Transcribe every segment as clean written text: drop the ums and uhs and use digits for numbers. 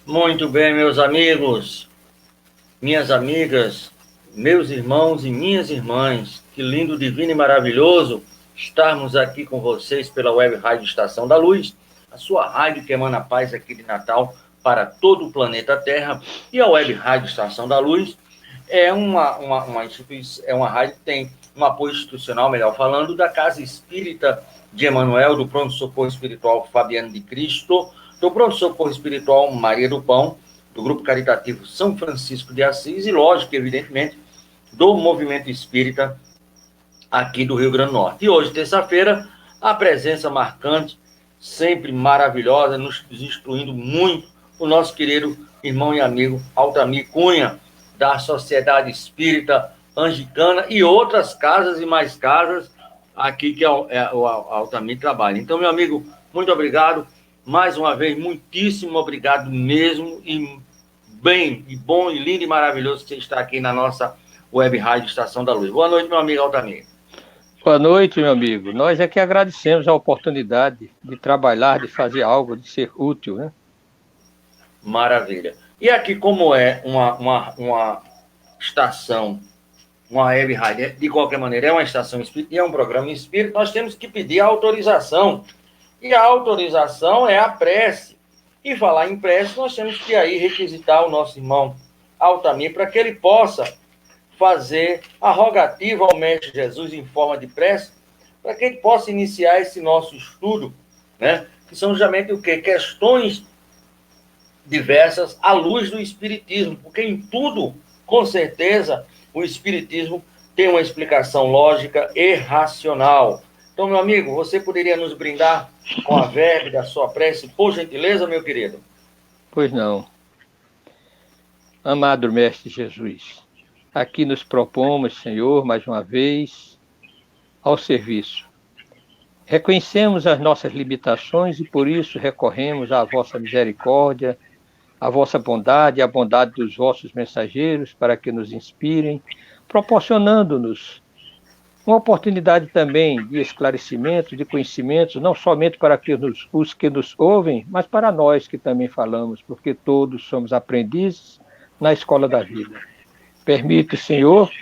Muito bem, meus amigos, minhas amigas, meus irmãos e minhas irmãs. Que lindo, divino e maravilhoso estarmos aqui com vocês pela Web Rádio Estação da Luz, a sua rádio que emana paz aqui de Natal para todo o planeta Terra. E a Web Rádio Estação da Luz é uma instituição, é uma rádio que tem um apoio institucional, melhor falando, da Casa Espírita de Emanuel, do Pronto Socorro Espiritual Fabiano de Cristo, do Pronto Socorro Espiritual Maria do Pão, do Grupo Caritativo São Francisco de Assis e, lógico, evidentemente, do Movimento Espírita aqui do Rio Grande do Norte. E hoje, terça-feira, a presença marcante, sempre maravilhosa, nos instruindo muito, o nosso querido irmão e amigo Altamir Cunha, da Sociedade Espírita Anglicana e outras casas e mais casas aqui que o Altamir trabalha. Então, meu amigo, muito obrigado. Mais uma vez, muitíssimo obrigado mesmo. E bem, e bom, e lindo e maravilhoso que você está aqui na nossa Web Rádio Estação da Luz. Boa noite, meu amigo Altamir. Boa noite, meu amigo. Nós é que agradecemos a oportunidade de trabalhar, de fazer algo, de ser útil, né? Maravilha. E aqui, como é uma estação, uma web rádio, de qualquer maneira, é uma estação espírita e é um programa espírita, nós temos que pedir a autorização. E a autorização é a prece. E falar em prece, nós temos que aí requisitar o nosso irmão Altamir para que ele possa fazer a rogativa ao Mestre Jesus em forma de prece, para que ele possa iniciar esse nosso estudo, né? Que são justamente o quê? Questões diversas à luz do Espiritismo, porque em tudo, com certeza, o Espiritismo tem uma explicação lógica e racional. Então, meu amigo, você poderia nos brindar com a verve da sua prece, por gentileza, meu querido? Pois não. Amado Mestre Jesus, aqui nos propomos, Senhor, mais uma vez, ao serviço. Reconhecemos as nossas limitações e por isso recorremos à vossa misericórdia, à vossa bondade e à bondade dos vossos mensageiros para que nos inspirem, proporcionando-nos uma oportunidade também de esclarecimento, de conhecimento, não somente para os que nos ouvem, mas para nós que também falamos, porque todos somos aprendizes na escola da vida. Permite, Senhor,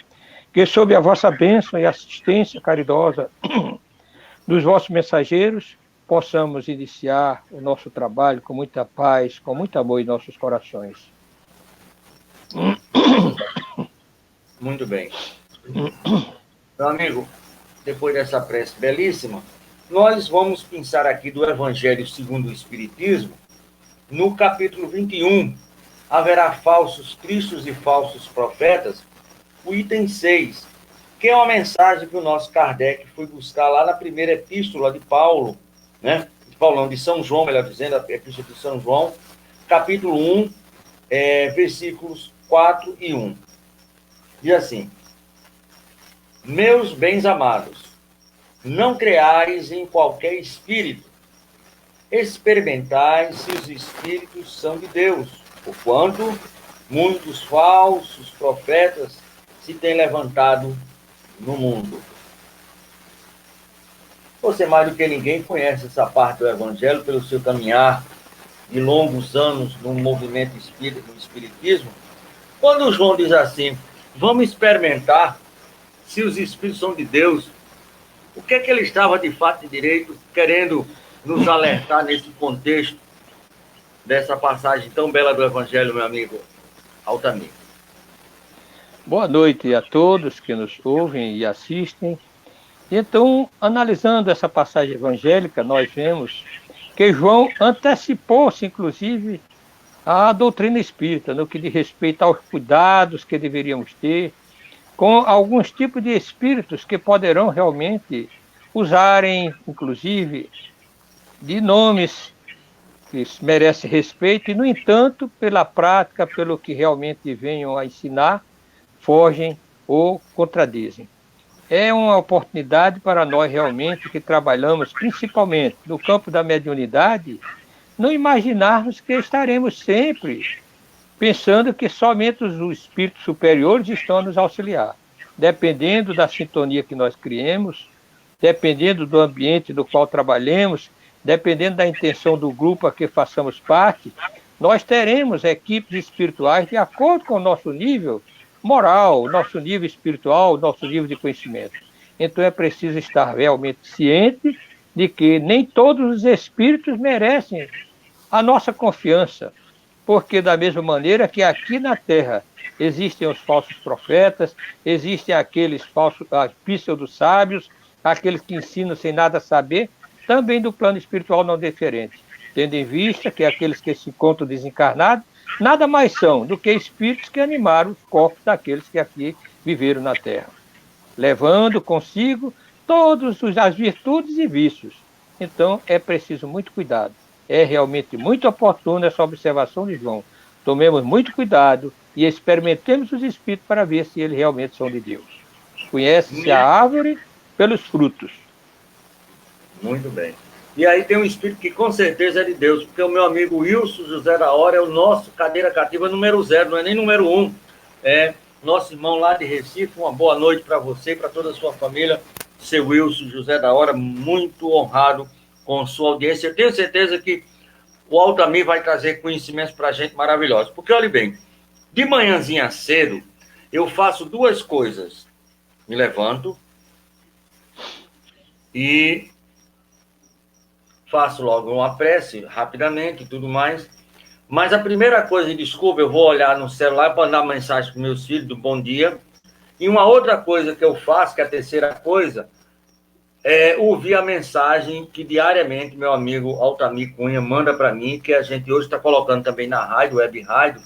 que sob a vossa bênção e assistência caridosa dos vossos mensageiros, possamos iniciar o nosso trabalho com muita paz, com muito amor em nossos corações. Muito bem. Meu amigo, depois dessa prece belíssima, nós vamos pensar aqui do Evangelho segundo o Espiritismo, no capítulo 21, haverá falsos cristos e falsos profetas, o item 6, que é uma mensagem que o nosso Kardec foi buscar lá na primeira epístola de Paulo, né? De São João, melhor dizendo, a epístola de São João, capítulo 1, versículos 4 e 1. Diz assim: meus bens amados, não creais em qualquer espírito, experimentai se os espíritos são de Deus, porquanto muitos falsos profetas se têm levantado no mundo. Você, mais do que ninguém, conhece essa parte do Evangelho pelo seu caminhar de longos anos no movimento espírita, no espiritismo. Quando João diz assim, vamos experimentar se os espíritos são de Deus, o que é que ele estava de fato e direito querendo nos alertar nesse contexto dessa passagem tão bela do Evangelho, meu amigo Altamir? Boa noite a todos que nos ouvem e assistem. Então, analisando essa passagem evangélica, nós vemos que João antecipou-se, inclusive, à doutrina espírita, no que diz respeito aos cuidados que deveríamos ter com alguns tipos de espíritos que poderão realmente usarem, inclusive, de nomes que merecem respeito e, no entanto, pela prática, pelo que realmente venham a ensinar, fogem ou contradizem. É uma oportunidade para nós realmente que trabalhamos principalmente no campo da mediunidade, não imaginarmos que estaremos sempre pensando que somente os espíritos superiores estão a nos auxiliar. Dependendo da sintonia que nós criemos, dependendo do ambiente do qual trabalhemos, dependendo da intenção do grupo a que façamos parte, nós teremos equipes espirituais de acordo com o nosso nível moral, nosso nível espiritual, nosso nível de conhecimento. Então é preciso estar realmente ciente de que nem todos os espíritos merecem a nossa confiança, porque da mesma maneira que aqui na Terra existem os falsos profetas, existem aqueles falsos pseudo-sábios, aqueles que ensinam sem nada saber, também do plano espiritual não é diferente, tendo em vista que aqueles que se encontram desencarnados nada mais são do que espíritos que animaram os corpos daqueles que aqui viveram na Terra, levando consigo todas as virtudes e vícios. Então é preciso muito cuidado. É realmente muito oportuna essa observação de João. Tomemos muito cuidado e experimentemos os espíritos para ver se eles realmente são de Deus. Conhece-se a árvore pelos frutos. Muito bem. E aí tem um espírito que com certeza é de Deus, porque o meu amigo Wilson José da Hora é o nosso cadeira cativa número 0, não é nem número 1. É nosso irmão lá de Recife. Uma boa noite para você e para toda a sua família. Seu Wilson José da Hora, muito honrado com sua audiência. Eu tenho certeza que o Altamir vai trazer conhecimentos para a gente maravilhosos. Porque, olha bem, de manhãzinha cedo, eu faço duas coisas. Me levanto e faço logo uma prece, rapidamente e tudo mais. Mas a primeira coisa, desculpa, eu vou olhar no celular para mandar mensagem para meus filhos do bom dia. E uma outra coisa que eu faço, que é a terceira coisa, é ouvir a mensagem que diariamente meu amigo Altamir Cunha manda para mim, que a gente hoje está colocando também na rádio, web rádio.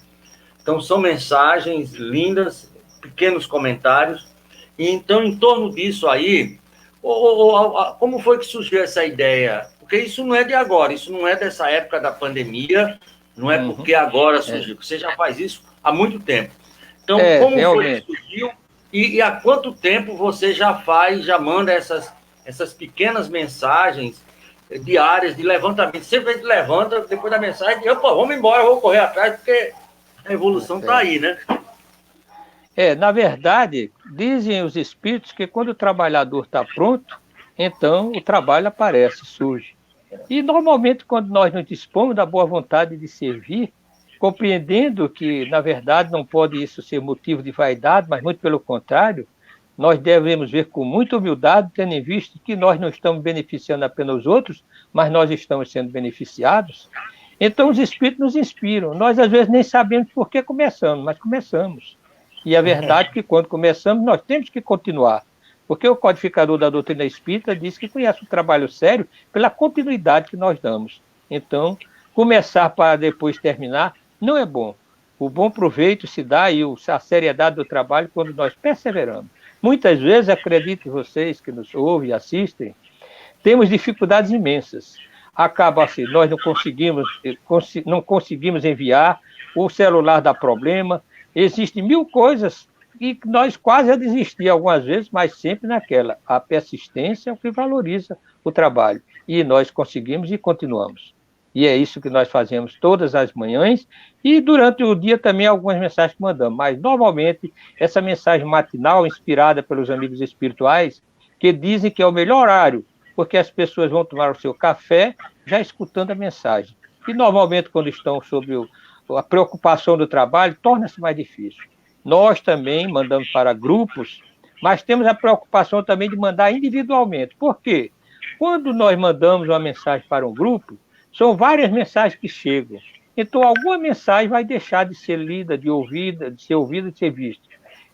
Então, são mensagens lindas, pequenos comentários. E então, em torno disso aí, como foi que surgiu essa ideia? Porque isso não é de agora, isso não é dessa época da pandemia, não é porque agora surgiu. Você já faz isso há muito tempo. Então, como realmente. foi que surgiu? E há quanto tempo você já faz, já manda essas pequenas mensagens diárias de levantamento? Sempre a gente levanta, depois da mensagem, opa, vamos embora, vou correr atrás, porque a evolução está aí, né? Na verdade, dizem os espíritos que quando o trabalhador está pronto, então o trabalho aparece, surge. E normalmente quando nós nos dispomos da boa vontade de servir, compreendendo que, na verdade, não pode isso ser motivo de vaidade, mas muito pelo contrário, nós devemos ver com muita humildade, tendo em vista que nós não estamos beneficiando apenas os outros, mas nós estamos sendo beneficiados. Então os espíritos nos inspiram. Nós às vezes nem sabemos por que começamos, mas começamos. E a verdade é que quando começamos, nós temos que continuar. Porque o codificador da doutrina espírita diz que conhece o trabalho sério pela continuidade que nós damos. Então, começar para depois terminar não é bom. O bom proveito se dá e a seriedade do trabalho quando nós perseveramos. Muitas vezes, acreditem vocês que nos ouvem e assistem, temos dificuldades imensas. Acaba assim, nós não conseguimos enviar, o celular dá problema, existem mil coisas e nós quase a desistir algumas vezes, mas sempre naquela. A persistência é o que valoriza o trabalho. E nós conseguimos e continuamos. E é isso que nós fazemos todas as manhãs e durante o dia também algumas mensagens que mandamos. Mas, normalmente, essa mensagem matinal, inspirada pelos amigos espirituais, que dizem que é o melhor horário, porque as pessoas vão tomar o seu café já escutando a mensagem. E, normalmente, quando estão sobre a preocupação do trabalho, torna-se mais difícil. Nós também mandamos para grupos, mas temos a preocupação também de mandar individualmente. Por quê? Quando nós mandamos uma mensagem para um grupo, são várias mensagens que chegam. Então, alguma mensagem vai deixar de ser lida, de ser ouvida, de ser vista.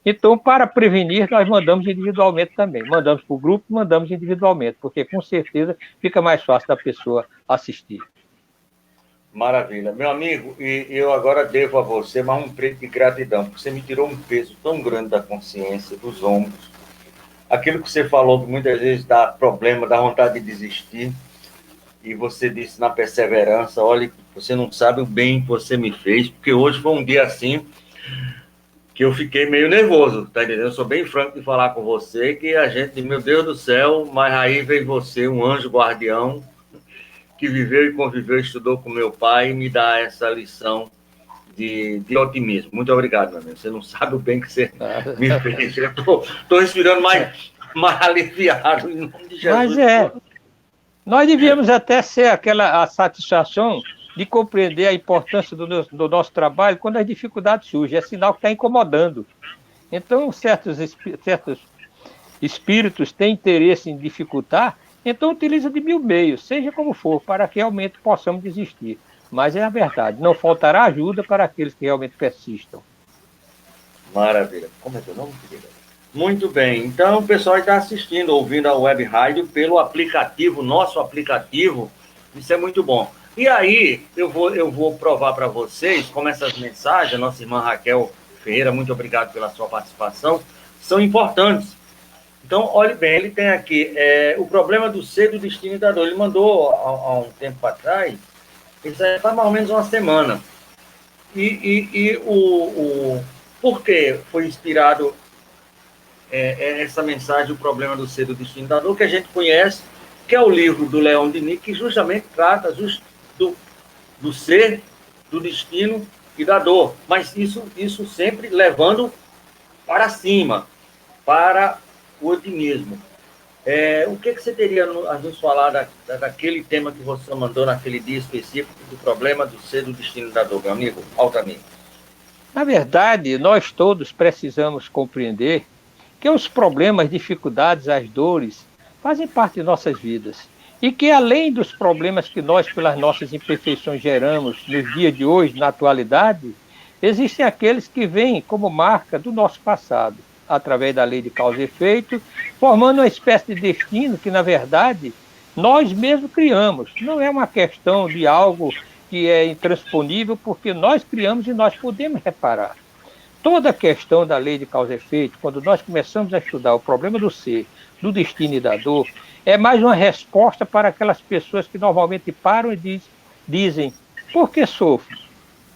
Então, para prevenir, nós mandamos individualmente também. Mandamos para o grupo, mandamos individualmente, porque com certeza fica mais fácil da pessoa assistir. Maravilha. Meu amigo, e eu agora devo a você mais um preto de gratidão, porque você me tirou um peso tão grande da consciência, dos ombros. Aquilo que você falou, que muitas vezes dá problema, dá vontade de desistir, e você disse na perseverança, olha, você não sabe o bem que você me fez, porque hoje foi um dia assim que eu fiquei meio nervoso, tá entendendo? Eu sou bem franco de falar com você, que a gente, meu Deus do céu, mas aí veio você, um anjo guardião, que viveu e conviveu, estudou com meu pai, e me dá essa lição de otimismo. Muito obrigado, meu amigo. Você não sabe o bem que você me fez. Eu estou respirando mais aliviado, em nome de Jesus. Mas nós devíamos até ser a satisfação de compreender a importância do nosso trabalho quando as dificuldades surgem. É sinal que está incomodando. Então, certos espíritos têm interesse em dificultar, então utiliza de mil meios, seja como for, para que realmente possamos desistir. Mas é a verdade, não faltará ajuda para aqueles que realmente persistam. Maravilha. Como é teu nome, querida? Muito bem. Então, o pessoal está assistindo, ouvindo a Web Rádio pelo aplicativo, nosso aplicativo. Isso é muito bom. E aí, eu vou provar para vocês como essas mensagens, a nossa irmã Raquel Ferreira, muito obrigado pela sua participação, são importantes. Então, olhe bem, ele tem aqui o problema do ser, do destino e da dor. Ele mandou há um tempo atrás, isso aí faz mais ou menos uma semana. Por que foi inspirado essa mensagem, o problema do ser, do destino e da dor, que a gente conhece, que é o livro do Leon Denis, que justamente trata do ser, do destino e da dor. Mas isso sempre levando para cima, para o otimismo. O que você teria a nos falar daquele tema que você mandou naquele dia específico, do problema do ser, do destino e da dor, meu amigo Altamir? Na verdade, nós todos precisamos compreender que os problemas, dificuldades, as dores fazem parte de nossas vidas. E que além dos problemas que nós, pelas nossas imperfeições, geramos nos dias de hoje, na atualidade, existem aqueles que vêm como marca do nosso passado, através da lei de causa e efeito, formando uma espécie de destino que, na verdade, nós mesmos criamos. Não é uma questão de algo que é intransponível, porque nós criamos e nós podemos reparar. Toda a questão da lei de causa e efeito, quando nós começamos a estudar o problema do ser, do destino e da dor, é mais uma resposta para aquelas pessoas que normalmente param e dizem: por que sofro?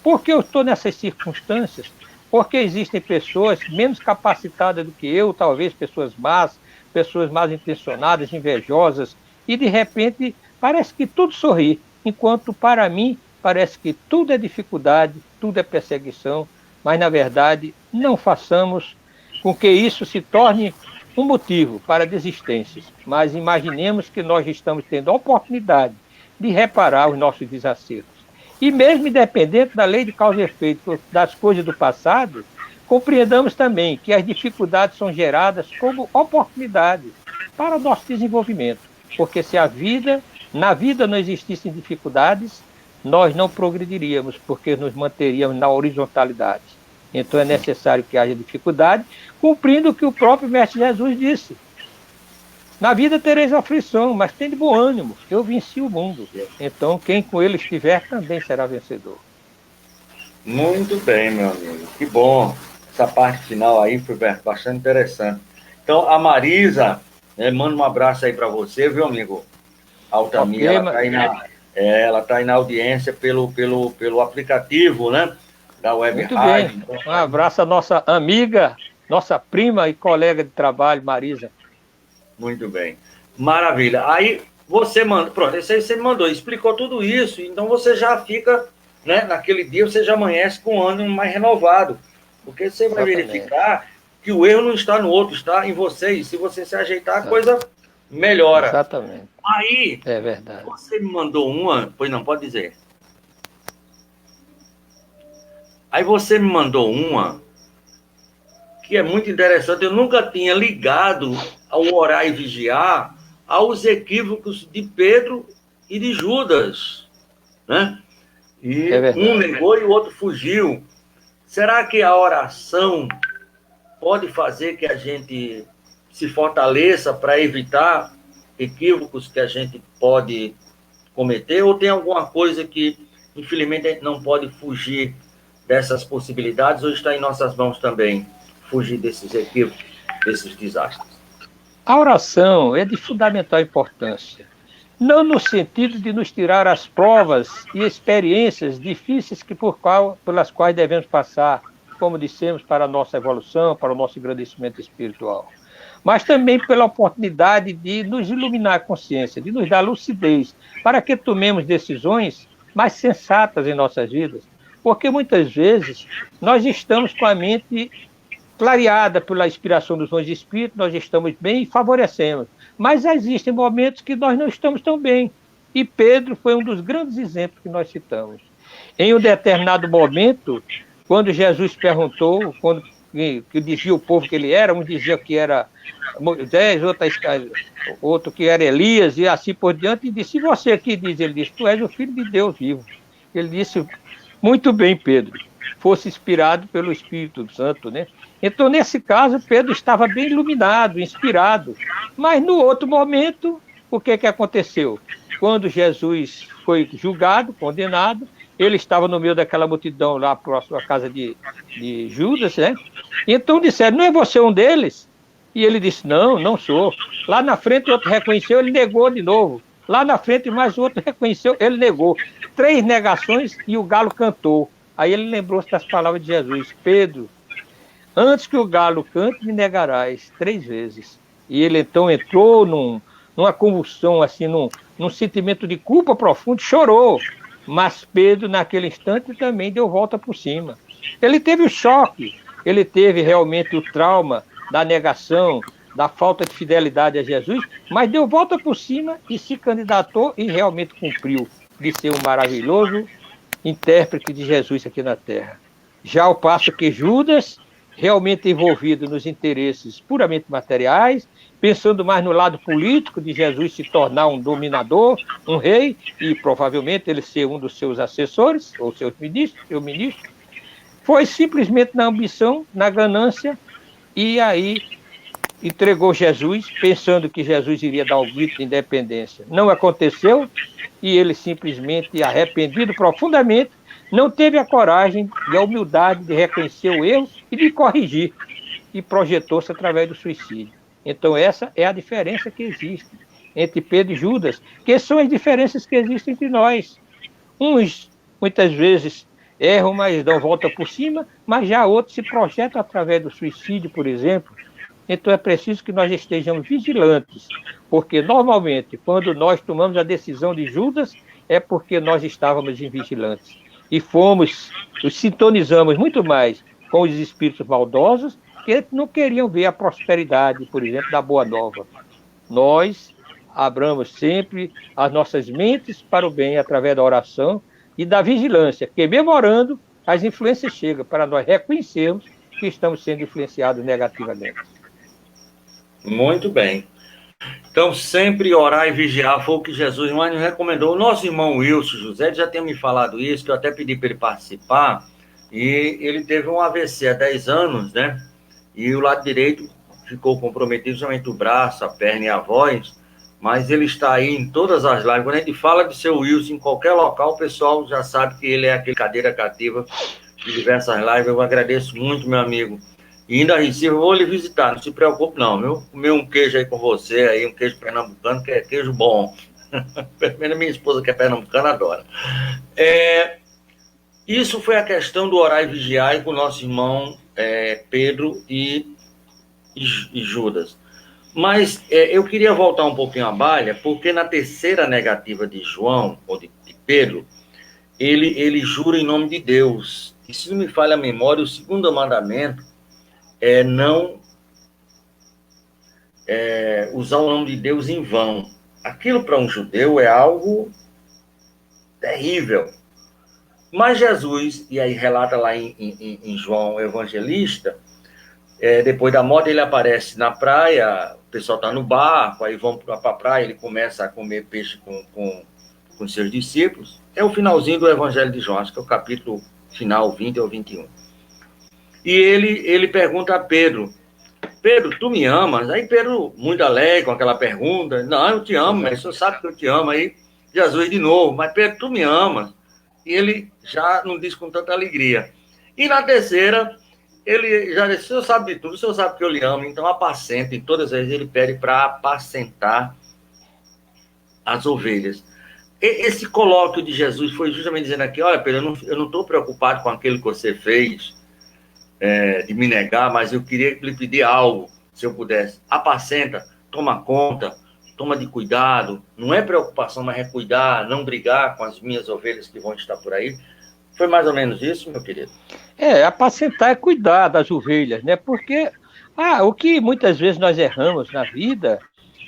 Por que eu estou nessas circunstâncias? Porque existem pessoas menos capacitadas do que eu, talvez pessoas mal intencionadas, invejosas, e de repente parece que tudo sorri, enquanto para mim parece que tudo é dificuldade, tudo é perseguição, mas na verdade não façamos com que isso se torne um motivo para desistências, mas imaginemos que nós estamos tendo a oportunidade de reparar os nossos desacertos. E mesmo independente da lei de causa e efeito das coisas do passado, compreendamos também que as dificuldades são geradas como oportunidades para o nosso desenvolvimento. Porque se na vida não existissem dificuldades, nós não progrediríamos, porque nos manteríamos na horizontalidade. Então é necessário que haja dificuldade, cumprindo o que o próprio Mestre Jesus disse. Na vida tereis aflição, mas tem de bom ânimo, eu venci o mundo. Então quem com ele estiver também será vencedor. Muito bem, meu amigo, que bom. Essa parte final aí foi bastante interessante. Então, a Marisa, manda um abraço aí para você, viu, amigo Altamir? Okay, ela está aí na audiência pelo aplicativo, né? Da Web Muito Rádio. Bem. Um abraço à nossa amiga, nossa prima e colega de trabalho, Marisa. Muito bem. Maravilha. Aí você manda, pronto, esse aí você mandou, explicou tudo isso, então você já fica, né, naquele dia você já amanhece com o ânimo mais renovado, porque você vai verificar que o erro não está no outro, está em você, e se você se ajeitar, a coisa melhora. Exatamente. Aí, é verdade. Você me mandou uma, pois não, pode dizer. Aí você me mandou uma que é muito interessante, eu nunca tinha ligado ao orar e vigiar aos equívocos de Pedro e de Judas, né? E um negou e o outro fugiu. Será que a oração pode fazer que a gente se fortaleça para evitar equívocos que a gente pode cometer? Ou tem alguma coisa que, infelizmente, a gente não pode fugir dessas possibilidades, ou está em nossas mãos também fugir desses equívocos, desses desastres? A oração é de fundamental importância, não no sentido de nos tirar as provas e experiências difíceis pelas quais devemos passar, como dissemos, para a nossa evolução, para o nosso engrandecimento espiritual, mas também pela oportunidade de nos iluminar a consciência, de nos dar lucidez, para que tomemos decisões mais sensatas em nossas vidas, porque muitas vezes nós estamos com a mente clareada pela inspiração dos dons de espírito, nós estamos bem e favorecemos. Mas existem momentos que nós não estamos tão bem. E Pedro foi um dos grandes exemplos que nós citamos. Em um determinado momento, quando Jesus perguntou, que dizia o povo que ele era, um dizia que era Moisés, outro que era Elias, e assim por diante, e disse, e você aqui diz, ele disse, tu és o Filho de Deus vivo. Ele disse, muito bem, Pedro, fosse inspirado pelo Espírito Santo, né? Então, nesse caso, Pedro estava bem iluminado, inspirado, mas no outro momento, o que aconteceu? Quando Jesus foi julgado, condenado, ele estava no meio daquela multidão lá próximo à casa de Judas, né? Então disseram, não é você um deles? E ele disse, não, não sou. Lá na frente outro reconheceu, ele negou de novo. Lá na frente mais outro reconheceu, ele negou. 3 negações e o galo cantou. Aí ele lembrou-se das palavras de Jesus, Pedro, antes que o galo cante, me negarás 3 vezes. E ele então entrou numa convulsão, assim, num sentimento de culpa profundo, chorou. Mas Pedro, naquele instante, também deu volta por cima. Ele teve o choque, ele teve realmente o trauma da negação, da falta de fidelidade a Jesus, mas deu volta por cima e se candidatou e realmente cumpriu de ser um maravilhoso intérprete de Jesus aqui na Terra. Já ao passo que Judas, realmente envolvido nos interesses puramente materiais, pensando mais no lado político de Jesus se tornar um dominador, um rei, e provavelmente ele ser um dos seus assessores, ou seu ministro, foi simplesmente na ambição, na ganância, e aí entregou Jesus, pensando que Jesus iria dar um grito de independência. Não aconteceu, e ele simplesmente, arrependido profundamente, não teve a coragem e a humildade de reconhecer o erro e de corrigir, e projetou-se através do suicídio. Então essa é a diferença que existe entre Pedro e Judas, que são as diferenças que existem entre nós. Uns, muitas vezes, erram, mas dão volta por cima, mas já outros se projetam através do suicídio, por exemplo. Então é preciso que nós estejamos vigilantes, porque normalmente, quando nós tomamos a decisão de Judas, é porque nós estávamos invigilantes. E nos sintonizamos muito mais com os espíritos maldosos, que não queriam ver a prosperidade, por exemplo, da Boa Nova. Nós abramos sempre as nossas mentes para o bem através da oração e da vigilância, que mesmo orando, as influências chegam para nós reconhecermos que estamos sendo influenciados negativamente. Muito bem. Então, sempre orar e vigiar foi o que Jesus mais nos recomendou. O nosso irmão Wilson José já tinha me falado isso, que eu até pedi para ele participar, e ele teve um AVC há 10 anos, né? E o lado direito ficou comprometido, somente o braço, a perna e a voz, mas ele está aí em todas as lives. Quando a gente fala de seu Wilson em qualquer local, o pessoal já sabe que ele é aquele cadeira cativa de diversas lives. Eu agradeço muito, meu amigo. E ainda Recife, eu vou lhe visitar, não se preocupe não, viu? Comer um queijo aí com você, aí um queijo pernambucano, que é queijo bom. Pelo menos minha esposa, que é pernambucana, adora. Isso foi a questão do orar e vigiar com o nosso irmão Pedro e Judas. Mas eu queria voltar um pouquinho à balha, porque na terceira negativa de João, ou de Pedro, ele jura em nome de Deus. E se não me falha a memória, o segundo mandamento é não usar o nome de Deus em vão. Aquilo para um judeu é algo terrível. Mas Jesus, e aí relata lá em João Evangelista, depois da morte ele aparece na praia, o pessoal está no barco, aí vão para a praia, ele começa a comer peixe com seus discípulos. É o finalzinho do Evangelho de João, acho que é o capítulo final, 20 ou 21. E ele pergunta a Pedro, Pedro, tu me amas? Aí Pedro, muito alegre com aquela pergunta, não, eu te amo, mas o senhor sabe que eu te amo. Aí Jesus de novo, mas Pedro, tu me amas? E ele já não diz com tanta alegria. E na terceira, ele já disse, o senhor sabe de tudo, o senhor sabe que eu lhe amo, então apacenta. E todas as vezes ele pede para apacentar as ovelhas. Esse colóquio de Jesus foi justamente dizendo aqui, olha Pedro, eu não estou preocupado com aquilo que você fez, de me negar, mas eu queria lhe pedir algo, se eu pudesse. Apacenta, toma conta, toma de cuidado, não é preocupação, mas é cuidar, não brigar com as minhas ovelhas que vão estar por aí. Foi mais ou menos isso, meu querido? Apacentar é cuidar das ovelhas, né? Porque o que muitas vezes nós erramos na vida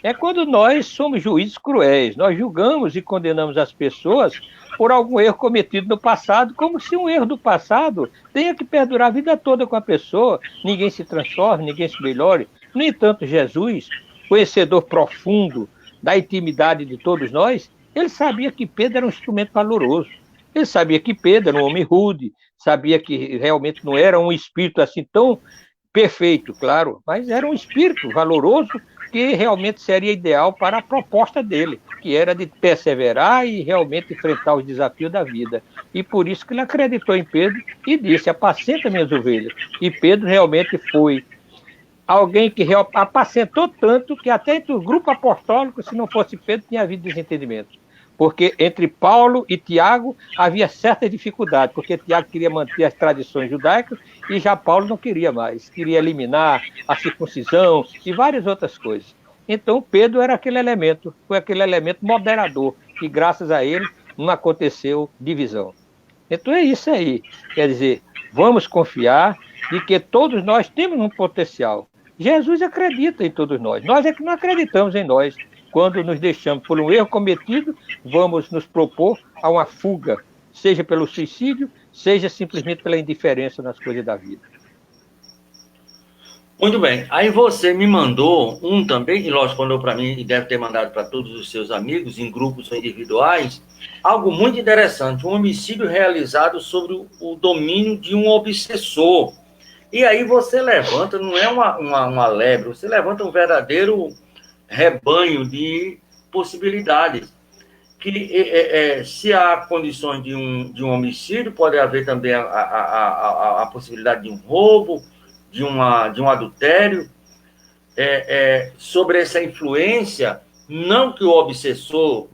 é quando nós somos juízes cruéis. Nós julgamos e condenamos as pessoas por algum erro cometido no passado, como se um erro do passado tenha que perdurar a vida toda com a pessoa, ninguém se transforme, ninguém se melhore. No entanto, Jesus, conhecedor profundo da intimidade de todos nós, ele sabia que Pedro era um instrumento valoroso. Ele sabia que Pedro era um homem rude, sabia que realmente não era um espírito assim tão perfeito, claro, mas era um espírito valoroso que realmente seria ideal para a proposta dele, que era de perseverar e realmente enfrentar os desafios da vida. E por isso que ele acreditou em Pedro e disse: apacenta minhas ovelhas. E Pedro realmente foi alguém que apacentou tanto que até entre o grupo apostólico, se não fosse Pedro, tinha havido desentendimento. Porque entre Paulo e Tiago havia certa dificuldade, porque Tiago queria manter as tradições judaicas e já Paulo não queria mais, queria eliminar a circuncisão e várias outras coisas. Então Pedro era aquele elemento, foi aquele elemento moderador, que graças a ele não aconteceu divisão. Então é isso aí, quer dizer, vamos confiar de que todos nós temos um potencial. Jesus acredita em todos nós é que não acreditamos em nós. Quando nos deixamos por um erro cometido, vamos nos propor a uma fuga, seja pelo suicídio, seja simplesmente pela indiferença nas coisas da vida. Muito bem. Aí você me mandou um também, e lógico, mandou para mim e deve ter mandado para todos os seus amigos, em grupos ou individuais, algo muito interessante, um homicídio realizado sobre o domínio de um obsessor. E aí você levanta, não é uma lebre, você levanta um verdadeiro rebanho de possibilidades. Que se há condições de um homicídio, pode haver também a possibilidade de um roubo, de um adultério, sobre essa influência, não que o obsessor,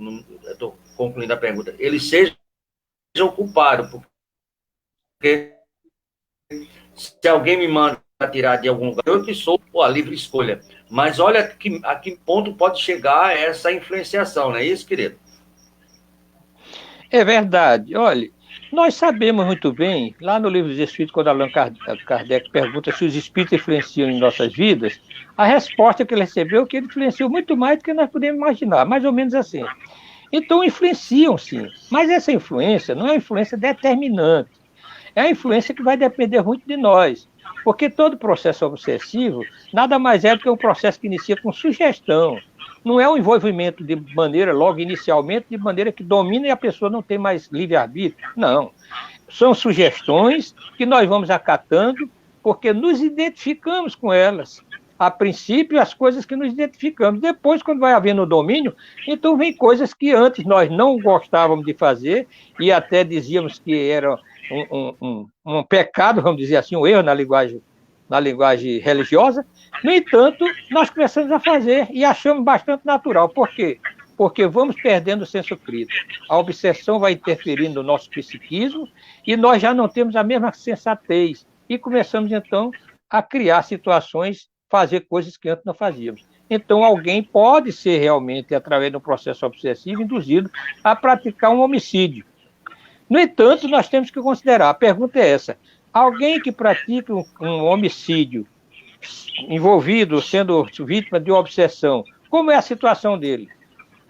estou concluindo a pergunta, ele seja o culpado, porque se alguém me manda tirar de algum lugar, eu que sou a livre escolha. Mas olha a que ponto pode chegar essa influenciação, não é isso, querido? É verdade. Olha, nós sabemos muito bem, lá no Livro dos Espíritos, quando Allan Kardec pergunta se os espíritos influenciam em nossas vidas, a resposta que ele recebeu é que ele influenciou muito mais do que nós podemos imaginar, mais ou menos assim. Então, influenciam sim, mas essa influência não é uma influência determinante, é a influência que vai depender muito de nós, porque todo processo obsessivo nada mais é do que um processo que inicia com sugestão. Não é um envolvimento de maneira, logo inicialmente, de maneira que domina e a pessoa não tem mais livre-arbítrio. Não. São sugestões que nós vamos acatando porque nos identificamos com elas. A princípio, as coisas que nos identificamos. Depois, quando vai havendo o domínio, então vem coisas que antes nós não gostávamos de fazer e até dizíamos que era um pecado, vamos dizer assim, um erro na linguagem religiosa. No entanto, nós começamos a fazer e achamos bastante natural. Por quê? Porque vamos perdendo o senso crítico. A obsessão vai interferindo no nosso psiquismo e nós já não temos a mesma sensatez. E começamos, então, a criar situações, fazer coisas que antes não fazíamos. Então, alguém pode ser realmente, através do processo obsessivo, induzido a praticar um homicídio. No entanto, nós temos que considerar, a pergunta é essa, alguém que pratica um homicídio envolvido, sendo vítima de uma obsessão, como é a situação dele?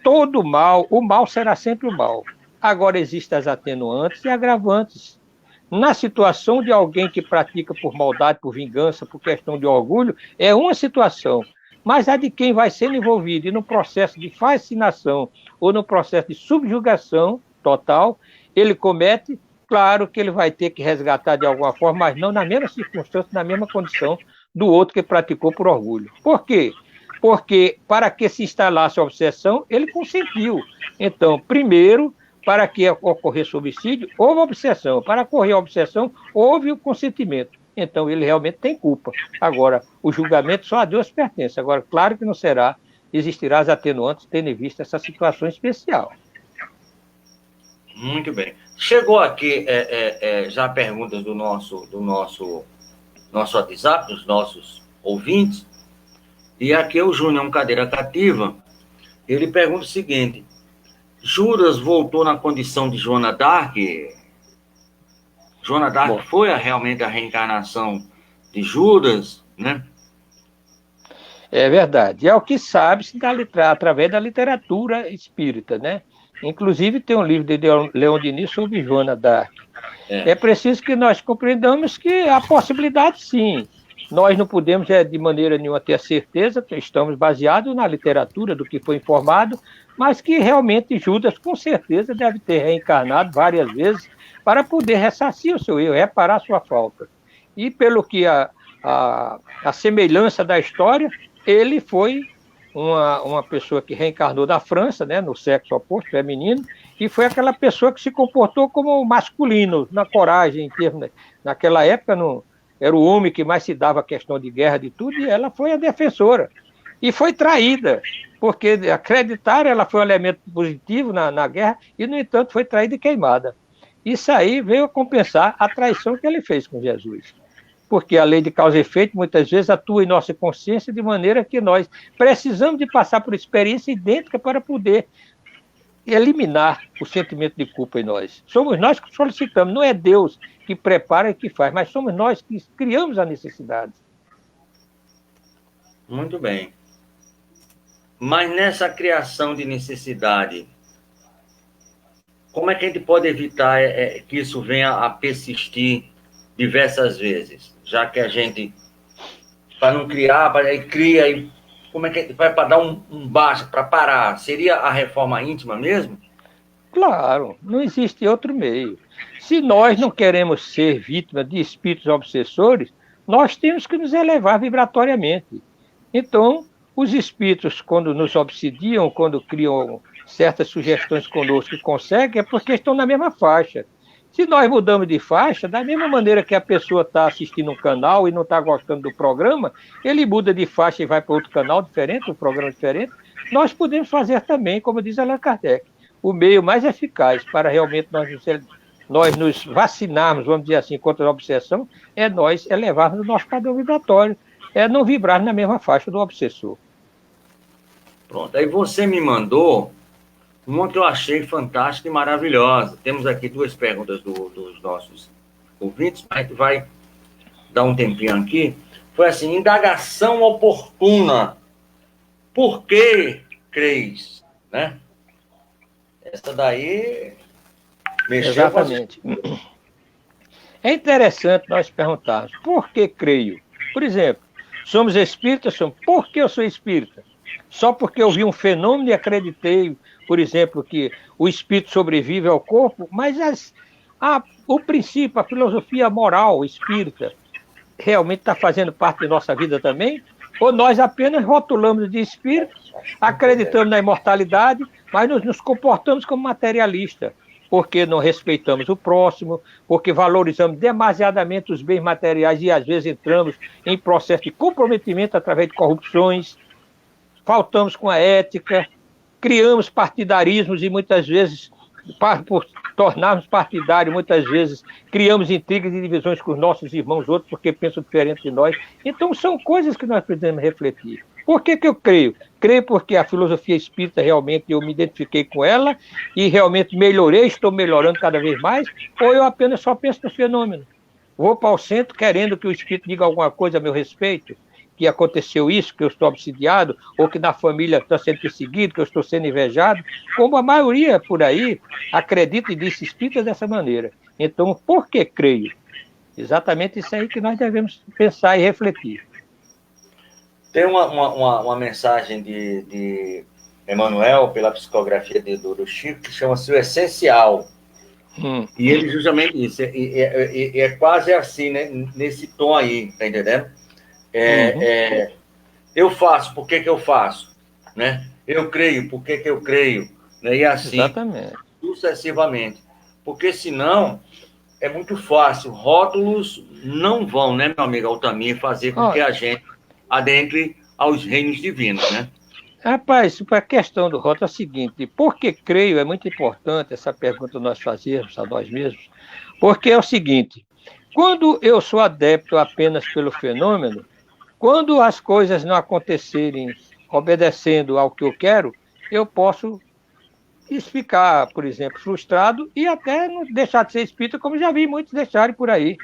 Todo mal, o mal será sempre o mal. Agora, existem as atenuantes e agravantes. Na situação de alguém que pratica por maldade, por vingança, por questão de orgulho, é uma situação. Mas a de quem vai sendo envolvido e no processo de fascinação ou no processo de subjugação total, ele comete, claro que ele vai ter que resgatar de alguma forma, mas não na mesma circunstância, na mesma condição do outro que praticou por orgulho. Por quê? Porque para que se instalasse a obsessão, ele consentiu. Então, primeiro, para que ocorresse o homicídio, houve a obsessão. Para ocorrer a obsessão, houve o consentimento. Então, ele realmente tem culpa. Agora, o julgamento só a Deus pertence. Agora, claro que não será, existirá as atenuantes, tendo em vista essa situação especial. Muito bem. Chegou aqui já perguntas do nosso WhatsApp, dos nossos ouvintes. E aqui o Júnior, um cadeira cativa, ele pergunta o seguinte: Judas voltou na condição de Joana d'Arc? Joana d'Arc foi realmente a reencarnação de Judas, né? É verdade. É o que sabe-se através da literatura espírita, né? Inclusive tem um livro de Leon Denis sobre Joana d'Arc. É. É preciso que nós compreendamos que há possibilidade, sim. Nós não podemos, de maneira nenhuma, ter a certeza, que estamos baseados na literatura do que foi informado, mas que realmente Judas, com certeza, deve ter reencarnado várias vezes para poder ressarcir o seu erro, reparar a sua falta. E pelo que a semelhança da história, ele foi uma pessoa que reencarnou da França, né, no sexo oposto, feminino, e foi aquela pessoa que se comportou como masculino, na coragem, em termos, naquela época era o homem que mais se dava a questão de guerra, de tudo, e ela foi a defensora. E foi traída, porque acreditaram, ela foi um elemento positivo na guerra, e, no entanto, foi traída e queimada. Isso aí veio a compensar a traição que ele fez com Jesus. Porque a lei de causa e efeito, muitas vezes, atua em nossa consciência de maneira que nós precisamos de passar por experiência idêntica para poder eliminar o sentimento de culpa em nós. Somos nós que solicitamos, não é Deus que prepara e que faz, mas somos nós que criamos a necessidade. Muito bem. Mas nessa criação de necessidade, como é que a gente pode evitar que isso venha a persistir diversas vezes? Já que a gente, para não criar, cria, e como é que a gente vai para dar um baixo, para parar? Seria a reforma íntima mesmo? Claro, não existe outro meio. Se nós não queremos ser vítimas de espíritos obsessores, nós temos que nos elevar vibratoriamente. Então, os espíritos, quando nos obsidiam, quando criam certas sugestões conosco que conseguem, é porque estão na mesma faixa. Se nós mudamos de faixa, da mesma maneira que a pessoa está assistindo um canal e não está gostando do programa, ele muda de faixa e vai para outro canal diferente, um programa diferente, nós podemos fazer também, como diz Allan Kardec. O meio mais eficaz para realmente nós nos vacinarmos, vamos dizer assim, contra a obsessão, é nós elevarmos o nosso padrão vibratório, é não vibrar na mesma faixa do obsessor. Pronto, aí você me mandou uma que eu achei fantástica e maravilhosa. Temos aqui duas perguntas dos nossos ouvintes, mas a gente vai dar um tempinho aqui. Foi assim, indagação oportuna. Por que creis? Né? Essa daí mexeu. Exatamente. É interessante nós perguntarmos, por que creio? Por exemplo, somos espíritas, por que eu sou espírita? Só porque eu vi um fenômeno e acreditei, por exemplo, que o espírito sobrevive ao corpo, mas o princípio, a filosofia moral espírita, realmente está fazendo parte da nossa vida também? Ou nós apenas rotulamos de espírito, acreditamos na imortalidade, mas nos comportamos como materialistas, porque não respeitamos o próximo, porque valorizamos demasiadamente os bens materiais e às vezes entramos em processo de comprometimento através de corrupções, faltamos com a ética, criamos partidarismos e muitas vezes, por tornarmos partidários, muitas vezes criamos intrigas e divisões com os nossos irmãos outros porque pensam diferente de nós. Então são coisas que nós precisamos refletir. Por que eu creio? Creio porque a filosofia espírita realmente eu me identifiquei com ela e realmente melhorei, estou melhorando cada vez mais, ou eu apenas só penso no fenômeno? Vou para o centro querendo que o espírito diga alguma coisa a meu respeito, que aconteceu isso, que eu estou obsidiado, ou que na família está sendo perseguido, que eu estou sendo invejado, como a maioria por aí acredita e diz espírita dessa maneira. Então, por que creio? Exatamente isso aí que nós devemos pensar e refletir. Tem uma mensagem de Emmanuel, pela psicografia do Chico, que chama-se O Essencial. E ele justamente isso, é quase assim, né, nesse tom aí, tá entendendo? Eu faço, por que eu faço? Né? Eu creio, por que eu creio? Né? E assim, exatamente, sucessivamente. Porque senão é muito fácil. Rótulos não vão, né, meu amigo Altamir, fazer com que a gente adentre aos reinos divinos, né? Rapaz, a questão do rótulo é a seguinte, por que creio é muito importante essa pergunta nós fazermos a nós mesmos, porque é o seguinte, quando eu sou adepto apenas pelo fenômeno, quando as coisas não acontecerem obedecendo ao que eu quero, eu posso ficar, por exemplo, frustrado e até não deixar de ser espírita, como já vi muitos deixarem por aí.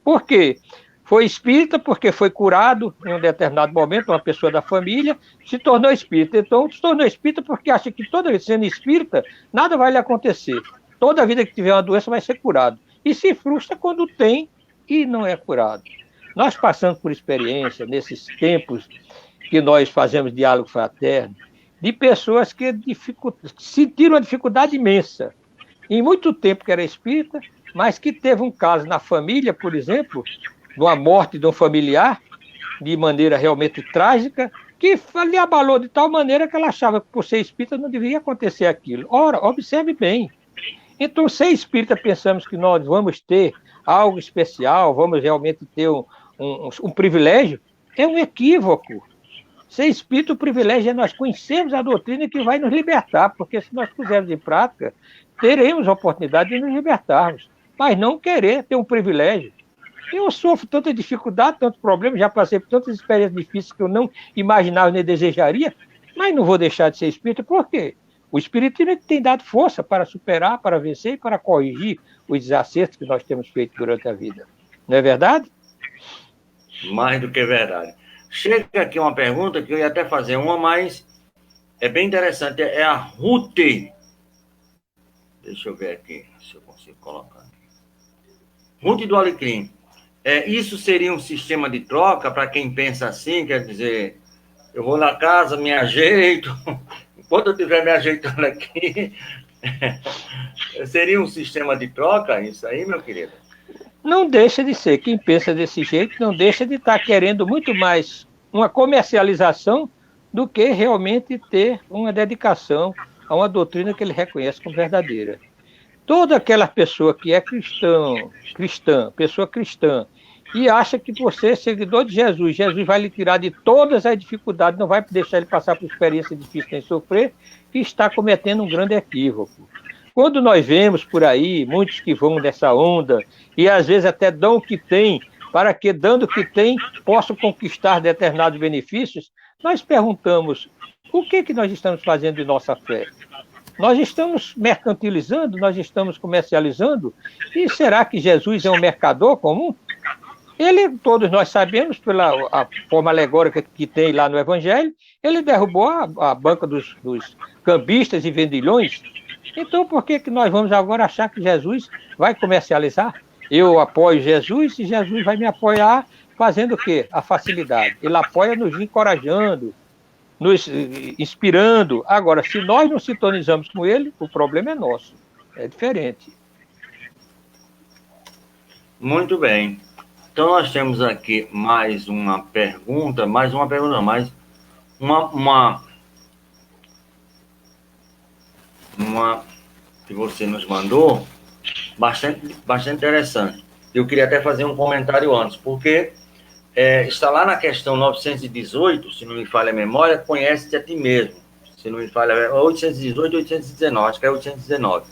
Por quê? Foi espírita porque foi curado em um determinado momento, uma pessoa da família, se tornou espírita. Então, se tornou espírita porque acha que toda vez sendo espírita, nada vai lhe acontecer. Toda vida que tiver uma doença vai ser curado. E se frustra quando tem e não é curado. Nós passamos por experiência, nesses tempos que nós fazemos diálogo fraterno, de pessoas que sentiram uma dificuldade imensa. Em muito tempo que era espírita, mas que teve um caso na família, por exemplo, de uma morte de um familiar, de maneira realmente trágica, que lhe abalou de tal maneira que ela achava que por ser espírita não deveria acontecer aquilo. Ora, observe bem. Então, ser espírita, pensamos que nós vamos ter algo especial, vamos realmente ter um privilégio, é um equívoco. Ser espírita, o privilégio é nós conhecermos a doutrina que vai nos libertar, porque se nós pusermos em prática, teremos a oportunidade de nos libertarmos, mas não querer ter um privilégio. Eu sofro tanta dificuldade, tantos problemas, já passei por tantas experiências difíceis que eu não imaginava nem desejaria, mas não vou deixar de ser espírita, por quê? O espiritismo tem dado força para superar, para vencer e para corrigir os desacertos que nós temos feito durante a vida. Não é verdade? Mais do que verdade. Chega aqui uma pergunta que eu ia até fazer uma, mas é bem interessante. É a Ruth. Deixa eu ver aqui, se eu consigo colocar. Ruth do Alecrim. Isso seria um sistema de troca para quem pensa assim, quer dizer, eu vou na casa, me ajeito, enquanto eu estiver me ajeitando aqui, seria um sistema de troca isso aí, meu querido? Não deixa de ser. Quem pensa desse jeito não deixa de estar querendo muito mais uma comercialização do que realmente ter uma dedicação a uma doutrina que ele reconhece como verdadeira. Toda aquela pessoa que é pessoa cristã, e acha que por ser seguidor de Jesus, Jesus vai lhe tirar de todas as dificuldades, não vai deixar ele passar por experiência difícil nem sofrer, e está cometendo um grande equívoco. Quando nós vemos por aí muitos que vão nessa onda, e às vezes até dão o que têm, para que, dando o que têm, possam conquistar determinados benefícios, nós perguntamos, o que nós estamos fazendo de nossa fé? Nós estamos mercantilizando, nós estamos comercializando, e será que Jesus é um mercador comum? Ele, todos nós sabemos, pela a forma alegórica que tem lá no Evangelho, ele derrubou a banca dos cambistas e vendilhões. Então, por que nós vamos agora achar que Jesus vai comercializar? Eu apoio Jesus e Jesus vai me apoiar fazendo o quê? A facilidade. Ele apoia nos encorajando, nos inspirando. Agora, se nós não sintonizamos com ele, o problema é nosso. É diferente. Muito bem. Então, nós temos aqui mais uma pergunta, uma que você nos mandou, bastante interessante. Eu queria até fazer um comentário antes, porque está lá na questão 918, se não me falha a memória, conhece-te a ti mesmo. Se não me falha, 818, 819, acho que é 819.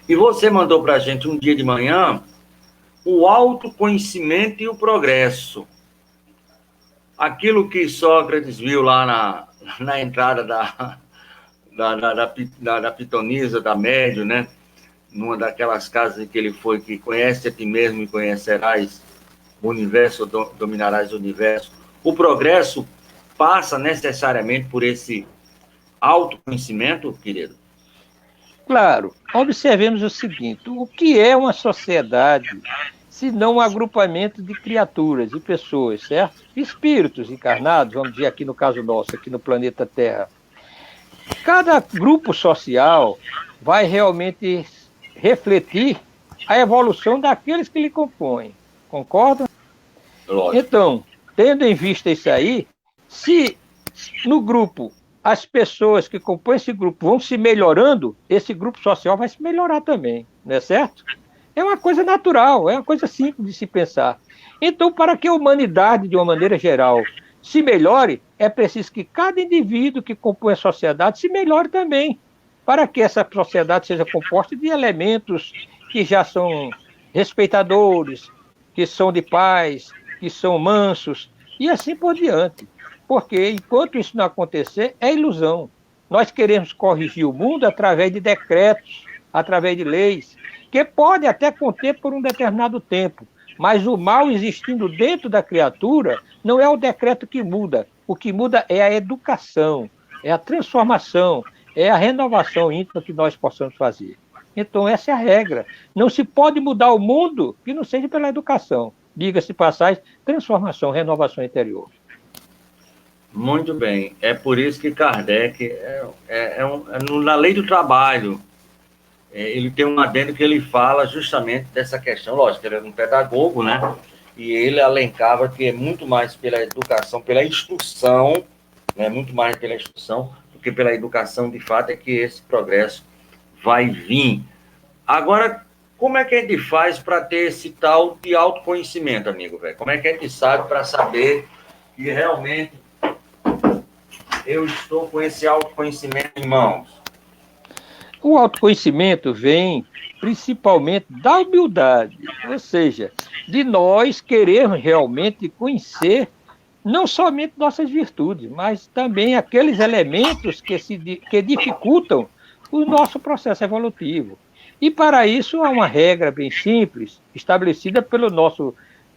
E você mandou para a gente um dia de manhã o autoconhecimento e o progresso. Aquilo que Sócrates viu lá na entrada da pitonisa, da médium, né? Numa daquelas casas em que ele foi, que conhece a ti mesmo e conhecerás o universo, dominarás o universo. O progresso passa necessariamente por esse autoconhecimento, querido? Claro. Observemos o seguinte, o que é uma sociedade, se não um agrupamento de criaturas, de pessoas, certo? Espíritos encarnados, vamos dizer aqui no caso nosso, aqui no planeta Terra. Cada grupo social vai realmente refletir a evolução daqueles que lhe compõem. Concorda? Lógico. Então, tendo em vista isso aí, se no grupo as pessoas que compõem esse grupo vão se melhorando, esse grupo social vai se melhorar também, não é certo? É uma coisa natural, é uma coisa simples de se pensar. Então, para que a humanidade, de uma maneira geral, se melhore, é preciso que cada indivíduo que compõe a sociedade se melhore também, para que essa sociedade seja composta de elementos que já são respeitadores, que são de paz, que são mansos, e assim por diante. Porque, enquanto isso não acontecer, é ilusão. Nós queremos corrigir o mundo através de decretos, através de leis, que podem até conter por um determinado tempo, Mas o mal existindo dentro da criatura não é o decreto que muda. O que muda é a educação, é a transformação, é a renovação íntima que nós possamos fazer. Então, essa é a regra. Não se pode mudar o mundo que não seja pela educação. Diga-se passagem, transformação, renovação interior. Muito bem. É por isso que Kardec, na lei do trabalho, ele tem um adendo que ele fala justamente dessa questão. Lógico, ele era um pedagogo, né? E ele alencava que é muito mais pela educação, pela instrução, né? Muito mais pela instrução do que pela educação, de fato, é que esse progresso vai vir. Agora, como é que a gente faz para ter esse tal de autoconhecimento, amigo, velho? Como é que a gente sabe para saber que realmente eu estou com esse autoconhecimento em mãos? O autoconhecimento vem principalmente da humildade, ou seja, de nós querermos realmente conhecer não somente nossas virtudes, mas também aqueles elementos que dificultam o nosso processo evolutivo. E para isso há uma regra bem simples, estabelecida pelo nosso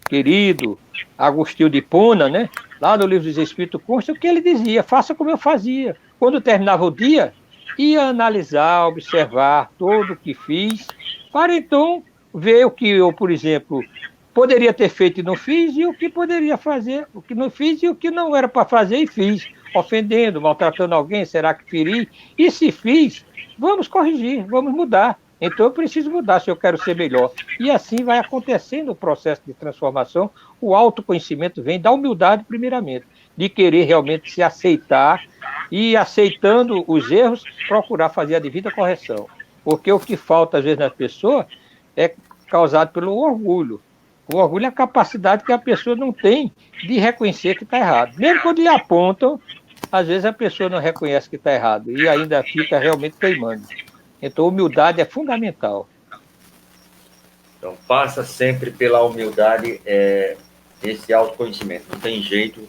querido Agostinho de Hipona, né? Lá no Livro dos Espíritos consta o que ele dizia: faça como eu fazia. Quando terminava o dia, ia analisar, observar tudo o que fiz, para então ver o que eu, por exemplo, poderia ter feito e não fiz, e o que poderia fazer, o que não fiz e o que não era para fazer e fiz, ofendendo, maltratando alguém, será que feri? E se fiz, vamos corrigir, vamos mudar. Então eu preciso mudar se eu quero ser melhor. E assim vai acontecendo o processo de transformação. O autoconhecimento vem da humildade, primeiramente, de querer realmente se aceitar e, aceitando os erros, procurar fazer a devida correção. Porque o que falta, às vezes, nas pessoas é causado pelo orgulho. O orgulho é a capacidade que a pessoa não tem de reconhecer que está errado. Mesmo quando lhe apontam, às vezes a pessoa não reconhece que está errado e ainda fica realmente teimando. Então, humildade é fundamental. Então, passa sempre pela humildade esse autoconhecimento. Não tem jeito.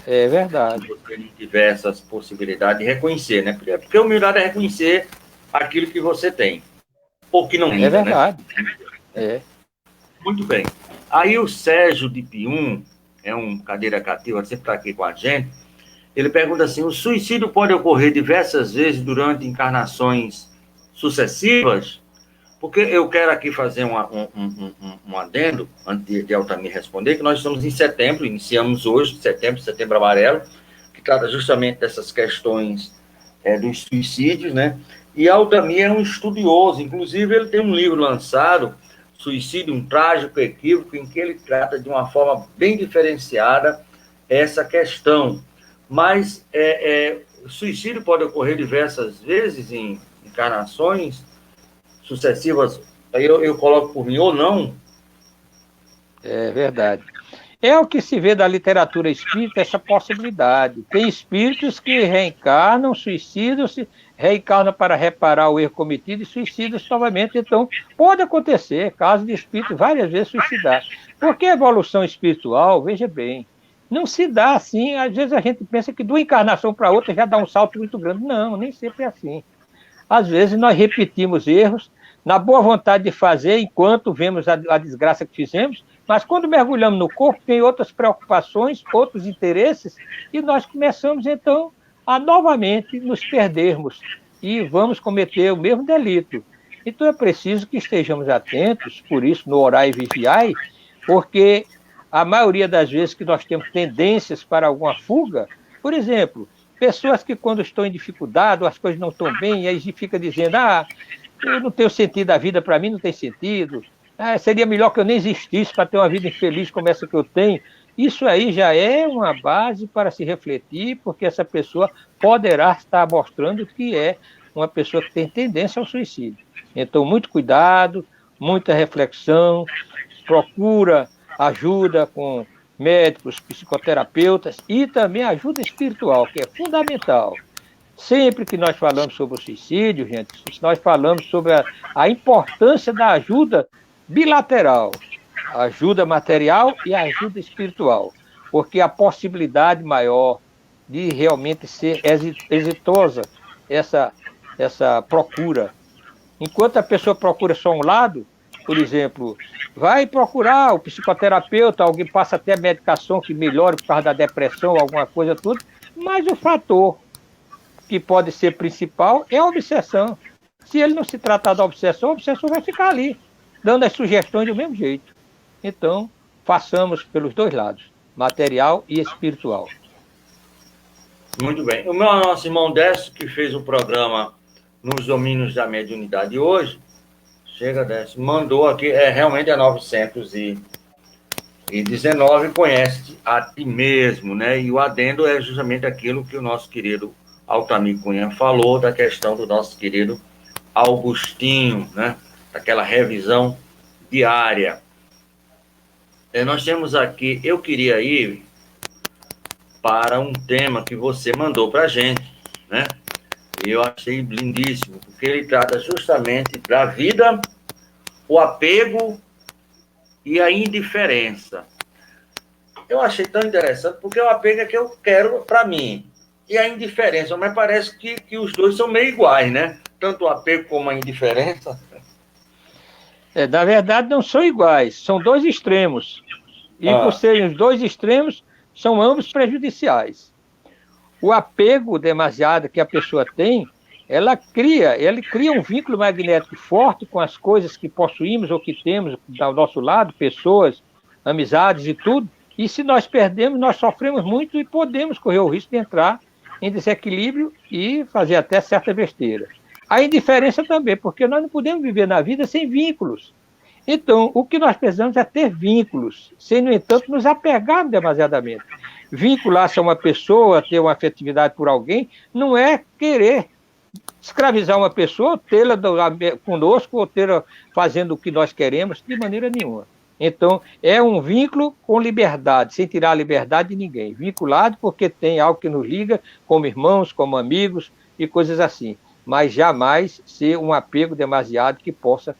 É verdade. Se você não tiver essas possibilidades de reconhecer, né? Porque humildade é reconhecer aquilo que você tem. Ou que não ainda, é verdade. Né? É. Muito bem. Aí o Sérgio de Pium, é um cadeira cativa, sempre está aqui com a gente. Ele pergunta assim: o suicídio pode ocorrer diversas vezes durante encarnações sucessivas? Porque eu quero aqui fazer um adendo, antes de Altamir responder, que nós estamos em setembro, iniciamos hoje, setembro amarelo, que trata justamente dessas questões dos suicídios, né? E Altamir é um estudioso, inclusive ele tem um livro lançado, Suicídio, um Trágico Equívoco, em que ele trata de uma forma bem diferenciada essa questão. Mas o suicídio pode ocorrer diversas vezes em encarnações sucessivas, aí eu coloco por mim ou não. É verdade. É o que se vê da literatura espírita, essa possibilidade. Tem espíritos que reencarnam, suicidam-se, reencarnam para reparar o erro cometido e suicidam-se novamente. Então, pode acontecer, caso de espírito várias vezes suicidar. Porque a evolução espiritual, veja bem, não se dá assim. Às vezes a gente pensa que de uma encarnação para outra já dá um salto muito grande. Não, nem sempre é assim. Às vezes nós repetimos erros, na boa vontade de fazer, enquanto vemos a desgraça que fizemos, mas quando mergulhamos no corpo, tem outras preocupações, outros interesses, e nós começamos, então, a novamente nos perdermos e vamos cometer o mesmo delito. Então é preciso que estejamos atentos, por isso, no orai e vigiai, porque a maioria das vezes que nós temos tendências para alguma fuga, por exemplo, pessoas que quando estão em dificuldade, ou as coisas não estão bem, e aí fica dizendo: eu não tenho sentido, a vida para mim não tem sentido, seria melhor que eu nem existisse para ter uma vida infeliz como essa que eu tenho. Isso aí já é uma base para se refletir, porque essa pessoa poderá estar mostrando que é uma pessoa que tem tendência ao suicídio. Então, muito cuidado, muita reflexão, procura ajuda com médicos, psicoterapeutas e também ajuda espiritual, que é fundamental. Sempre que nós falamos sobre o suicídio, gente, nós falamos sobre a importância da ajuda bilateral, a ajuda material e a ajuda espiritual, porque a possibilidade maior de realmente ser exitosa essa procura. Enquanto a pessoa procura só um lado, por exemplo, vai procurar o psicoterapeuta, alguém passa até medicação que melhore por causa da depressão, alguma coisa, tudo, mas o fator que pode ser principal é a obsessão. Se ele não se tratar da obsessão, a obsessão vai ficar ali, dando as sugestões do mesmo jeito. Então, façamos pelos dois lados, material e espiritual. Muito bem. O nosso irmão Décio, que fez o programa nos domínios da mediunidade hoje, chega Décio, mandou aqui, realmente é 919, conhece a ti mesmo, né? E o adendo é justamente aquilo que o nosso querido Altamir Cunha falou, da questão do nosso querido Augustinho, né? Daquela revisão diária. Nós temos aqui, eu queria ir para um tema que você mandou para a gente, né? E eu achei lindíssimo, porque ele trata justamente da vida, o apego e a indiferença. Eu achei tão interessante, porque o apego é que eu quero para mim, e a indiferença, mas parece que os dois são meio iguais, né? Tanto o apego como a indiferença. Na verdade, não são iguais, são dois extremos. E por serem os dois extremos, são ambos prejudiciais. O apego demasiado que a pessoa tem, ele cria um vínculo magnético forte com as coisas que possuímos ou que temos ao nosso lado, pessoas, amizades e tudo. E se nós perdemos, nós sofremos muito e podemos correr o risco de entrar em desequilíbrio e fazer até certa besteira. A indiferença também, porque nós não podemos viver na vida sem vínculos. Então, o que nós precisamos é ter vínculos, sem, no entanto, nos apegarmos demasiadamente. Vincular-se a uma pessoa, ter uma afetividade por alguém, não é querer escravizar uma pessoa, tê-la conosco ou tê-la fazendo o que nós queremos, de maneira nenhuma. Então, é um vínculo com liberdade, sem tirar a liberdade de ninguém. Vinculado porque tem algo que nos liga, como irmãos, como amigos e coisas assim. Mas jamais ser um apego demasiado que possa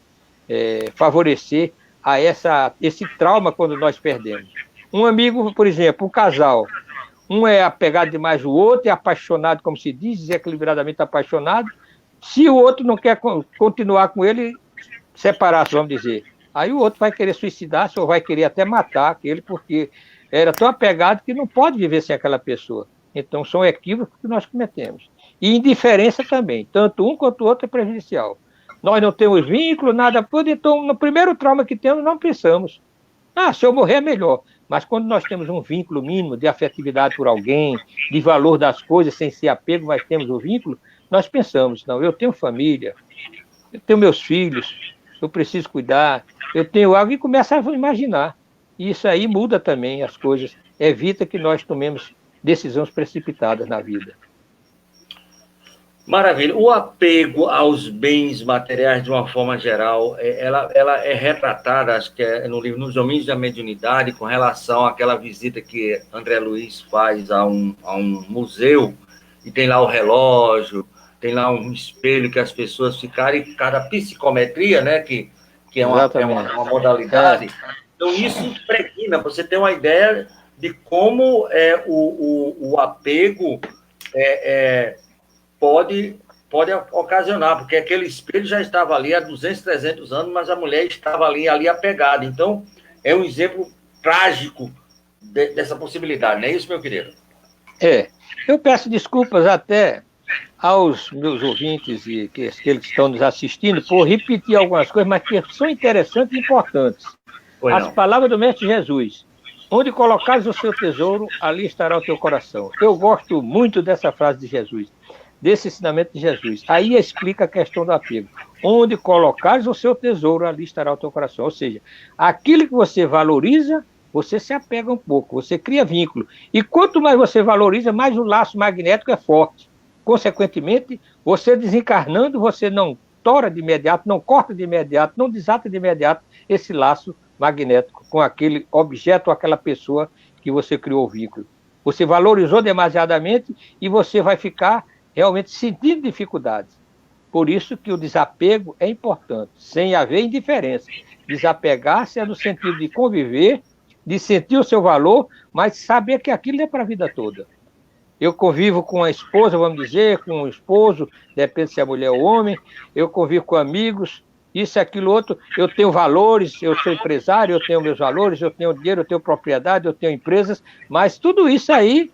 favorecer a esse trauma quando nós perdemos. Um amigo, por exemplo, um casal, um é apegado demais ao outro, é apaixonado, como se diz, desequilibradamente apaixonado. Se o outro não quer continuar com ele, separar-se, vamos dizer. Aí o outro vai querer suicidar-se ou vai querer até matar aquele, porque era tão apegado que não pode viver sem aquela pessoa. Então, são equívocos que nós cometemos. E indiferença também. Tanto um quanto o outro é prejudicial. Nós não temos vínculo, nada. Então, no primeiro trauma que temos, não pensamos. Se eu morrer é melhor. Mas quando nós temos um vínculo mínimo de afetividade por alguém, de valor das coisas, sem ser apego, mas temos o vínculo, nós pensamos, não, eu tenho família, eu tenho meus filhos, eu preciso cuidar, eu tenho algo, e começa a imaginar. E isso aí muda também as coisas, evita que nós tomemos decisões precipitadas na vida. Maravilha. O apego aos bens materiais, de uma forma geral, ela é retratada, acho que no livro Nos Domínios da Mediunidade, com relação àquela visita que André Luiz faz a um museu, e tem lá o relógio, tem lá um espelho que as pessoas ficaram, e cada psicometria, né, que é uma modalidade. Então, isso impregna, você tem uma ideia de como o apego pode ocasionar, porque aquele espelho já estava ali há 200, 300 anos, mas a mulher estava ali apegada. Então, é um exemplo trágico dessa possibilidade, não é isso, meu querido? Eu peço desculpas até aos meus ouvintes e aqueles que estão nos assistindo por repetir algumas coisas, mas que são interessantes e importantes. As palavras do Mestre Jesus: onde colocares o seu tesouro, ali estará o teu coração. Eu gosto muito dessa frase de Jesus, desse ensinamento de Jesus. Aí explica a questão do apego. Onde colocares o seu tesouro, ali estará o teu coração. Ou seja, aquilo que você valoriza, você se apega um pouco, você cria vínculo. E quanto mais você valoriza, mais o laço magnético é forte. Consequentemente, você desencarnando, você não tora de imediato, não corta de imediato, não desata de imediato esse laço magnético com aquele objeto ou aquela pessoa que você criou o vínculo. Você valorizou demasiadamente e você vai ficar realmente sentindo dificuldades. Por isso que o desapego é importante, sem haver indiferença. Desapegar-se é no sentido de conviver, de sentir o seu valor, mas saber que aquilo é para a vida toda. Eu convivo com a esposa, vamos dizer, com o esposo, depende se é mulher ou homem, eu convivo com amigos, isso, aquilo, outro, eu tenho valores, eu sou empresário, eu tenho meus valores, eu tenho dinheiro, eu tenho propriedade, eu tenho empresas, mas tudo isso aí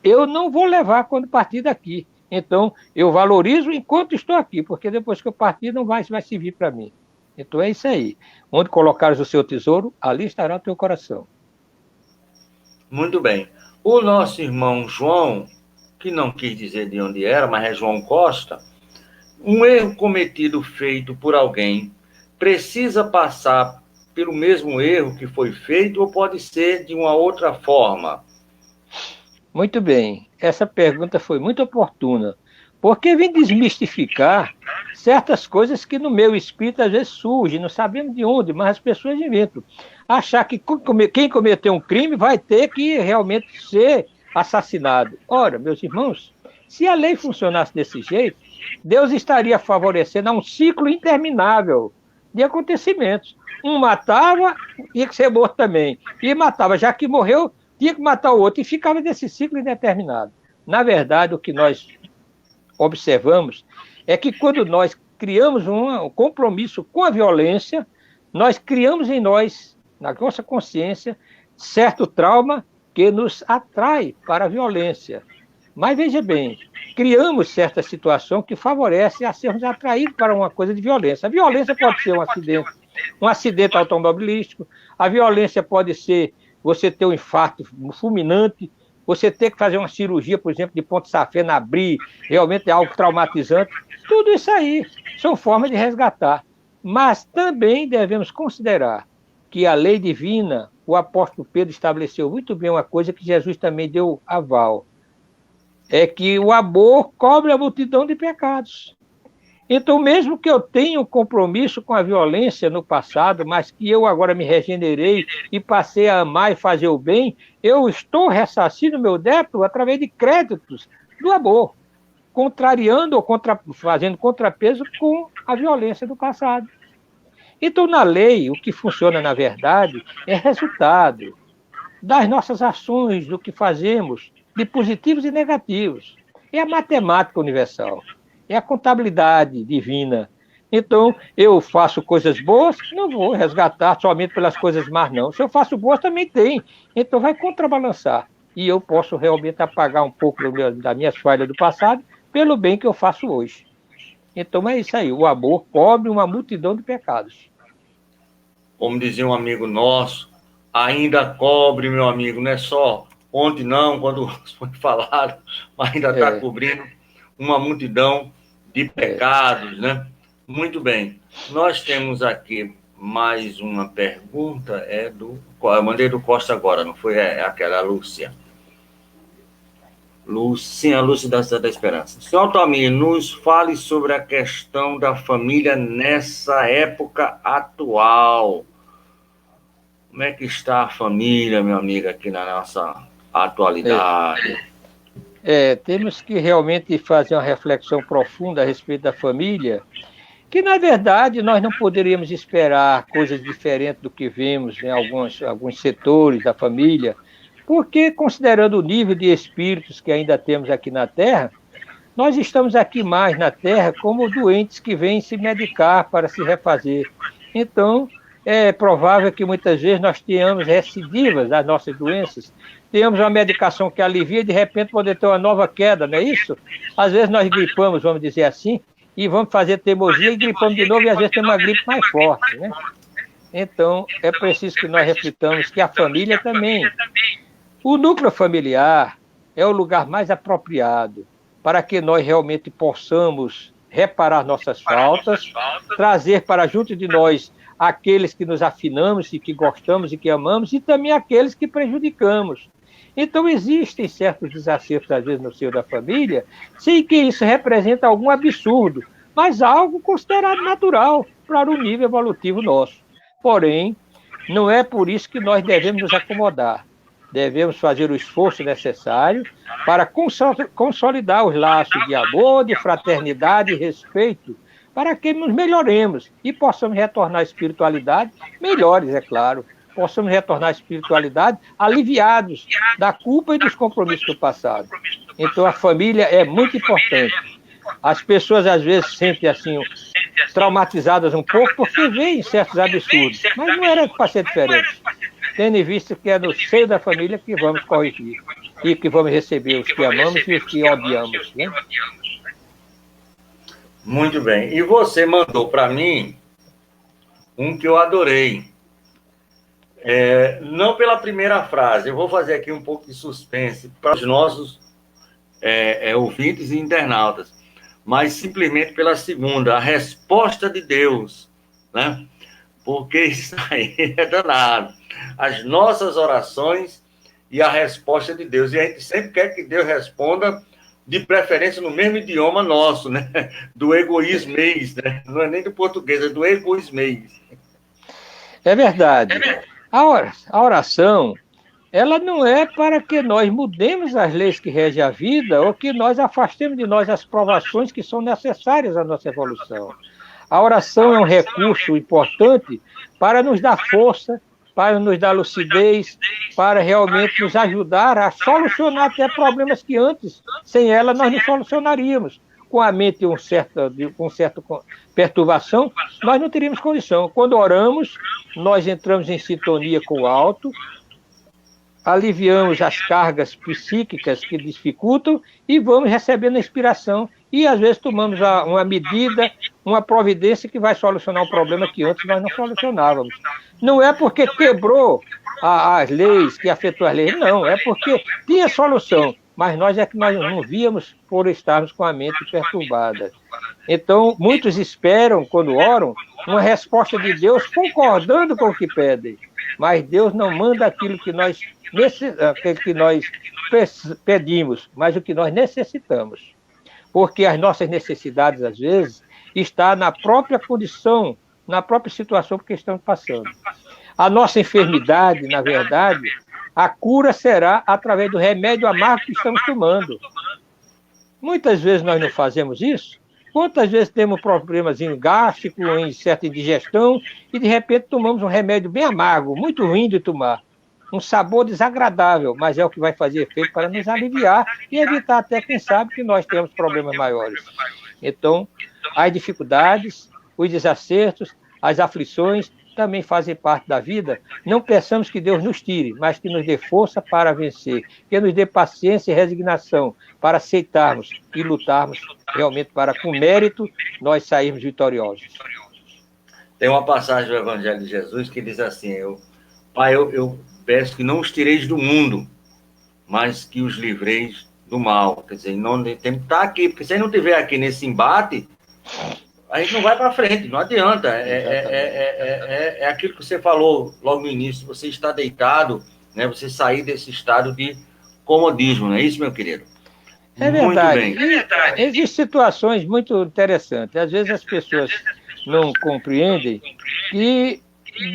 eu não vou levar quando partir daqui. Então, eu valorizo enquanto estou aqui, porque depois que eu partir não vai servir para mim. Então é isso aí. Onde colocares o seu tesouro, ali estará o teu coração. Muito bem. O nosso irmão João, que não quis dizer de onde era, mas é João Costa, um erro cometido, feito por alguém, precisa passar pelo mesmo erro que foi feito ou pode ser de uma outra forma? Muito bem. Essa pergunta foi muito oportuna, porque vem desmistificar certas coisas que no meu espírito às vezes surgem, não sabemos de onde, mas as pessoas inventam. Achar que quem cometeu um crime vai ter que realmente ser assassinado. Ora, meus irmãos, se a lei funcionasse desse jeito, Deus estaria favorecendo a um ciclo interminável de acontecimentos. Um matava, tinha que ser morto também. E matava, já que morreu, tinha que matar o outro. E ficava nesse ciclo indeterminado. Na verdade, o que nós observamos é que quando nós criamos um compromisso com a violência, nós criamos em nós, na nossa consciência, certo trauma que nos atrai para a violência. Mas veja bem, criamos certa situação que favorece a sermos atraídos para uma coisa de violência. A violência pode ser um acidente automobilístico, a violência pode ser você ter um infarto fulminante, você ter que fazer uma cirurgia, por exemplo, de ponto safena, abrir, realmente é algo traumatizante. Tudo isso aí são formas de resgatar. Mas também devemos considerar que a lei divina, o apóstolo Pedro estabeleceu muito bem uma coisa que Jesus também deu aval, é que o amor cobre a multidão de pecados. Então, mesmo que eu tenha um compromisso com a violência no passado, mas que eu agora me regenerei e passei a amar e fazer o bem, eu estou ressarcindo meu débito através de créditos do amor, contrariando ou fazendo contrapeso com a violência do passado. Então, na lei, o que funciona, na verdade, é resultado das nossas ações, do que fazemos, de positivos e negativos. É a matemática universal, é a contabilidade divina. Então, eu faço coisas boas, não vou resgatar somente pelas coisas más, não. Se eu faço boas, também tem. Então, vai contrabalançar. E eu posso realmente apagar um pouco das minhas falhas do passado pelo bem que eu faço hoje. Então, é isso aí. O amor cobre uma multidão de pecados. Como dizia um amigo nosso, ainda cobre, meu amigo, não é só ontem não, quando foi falado, mas ainda está cobrindo uma multidão de pecados, né? Muito bem. Nós temos aqui mais uma pergunta, eu mandei do Costa agora, não foi? É aquela, a Lúcia. Lúcia da Esperança. Senhor Altamir, nos fale sobre a questão da família nessa época atual. Como é que está a família, meu amigo, aqui na nossa atualidade? Temos que realmente fazer uma reflexão profunda a respeito da família, que, na verdade, nós não poderíamos esperar coisas diferentes do que vemos em alguns setores da família, porque, considerando o nível de espíritos que ainda temos aqui na Terra, nós estamos aqui mais na Terra como doentes que vêm se medicar para se refazer. Então, é provável que muitas vezes nós tenhamos recidivas das nossas doenças, tenhamos uma medicação que alivia e de repente poder ter uma nova queda, não é isso? Às vezes nós gripamos, vamos dizer assim, e vamos fazer teimosia e gripamos de novo e às vezes tem uma gripe mais forte, né? Então, é preciso que nós reflitamos que a família também. O núcleo familiar é o lugar mais apropriado para que nós realmente possamos reparar nossas faltas, trazer para junto de nós aqueles que nos afinamos e que gostamos e que amamos, e também aqueles que prejudicamos. Então, existem certos desacertos, às vezes, no seio da família, sem que isso represente algum absurdo, mas algo considerado natural para o nível evolutivo nosso. Porém, não é por isso que nós devemos nos acomodar. Devemos fazer o esforço necessário para consolidar os laços de amor, de fraternidade e respeito, para que nos melhoremos e possamos retornar à espiritualidade melhores, é claro. Possamos retornar à espiritualidade aliviados da culpa e dos compromissos do passado. Então, a família é muito importante. As pessoas, às vezes, sentem assim traumatizadas um pouco, porque veem certos absurdos. Mas não era para ser diferente. Tendo em vista que é no seio da família que vamos corrigir. E que vamos receber os que amamos e os que odiamos. Né? Muito bem. E você mandou para mim um que eu adorei. Não pela primeira frase, eu vou fazer aqui um pouco de suspense para os nossos ouvintes e internautas, mas simplesmente pela segunda, a resposta de Deus, né? Porque isso aí é danado. As nossas orações e a resposta de Deus. E a gente sempre quer que Deus responda, de preferência no mesmo idioma nosso, né? Do egoísmês, né? Não é nem do português, é do egoísmês. É verdade. A oração, ela não é para que nós mudemos as leis que regem a vida ou que nós afastemos de nós as provações que são necessárias à nossa evolução. A oração é um recurso importante para nos dar força, para nos dar lucidez, para realmente nos ajudar a solucionar até problemas que antes, sem ela, nós não solucionaríamos. Com a mente com certa perturbação, nós não teríamos condição. Quando oramos, nós entramos em sintonia com o alto, aliviamos as cargas psíquicas que dificultam e vamos recebendo a inspiração e, às vezes, tomamos uma medida, uma providência que vai solucionar um problema que antes nós não solucionávamos. Não é porque quebrou as leis, que afetou as leis, não, é porque tinha solução, mas nós não víamos por estarmos com a mente perturbada. Então, muitos esperam, quando oram, uma resposta de Deus concordando com o que pedem, mas Deus não manda aquilo que nós pedimos, mas o que nós necessitamos. Porque as nossas necessidades, às vezes, estão na própria condição, na própria situação que estamos passando. A nossa enfermidade, na verdade, a cura será através do remédio amargo que estamos tomando. Muitas vezes nós não fazemos isso. Quantas vezes temos problemas em gástrico, em certa indigestão, e de repente tomamos um remédio bem amargo, muito ruim de tomar. Um sabor desagradável, mas é o que vai fazer efeito para nos aliviar e evitar até, quem sabe, que nós tenhamos problemas maiores. Então, as dificuldades, os desacertos, as aflições também fazem parte da vida. Não peçamos que Deus nos tire, mas que nos dê força para vencer, que nos dê paciência e resignação para aceitarmos e lutarmos realmente para, com mérito, nós sairmos vitoriosos. Tem uma passagem do Evangelho de Jesus que diz assim: Pai, eu peço que não os tireis do mundo, mas que os livreis do mal. Quer dizer, não tem que estar aqui, porque se ele não estiver aqui nesse embate, a gente não vai para frente, não adianta. É aquilo que você falou logo no início, você está deitado, né? Você sair desse estado de comodismo, não é isso, meu querido? É verdade. Muito bem. Existem situações muito interessantes. Às vezes as pessoas não compreendem que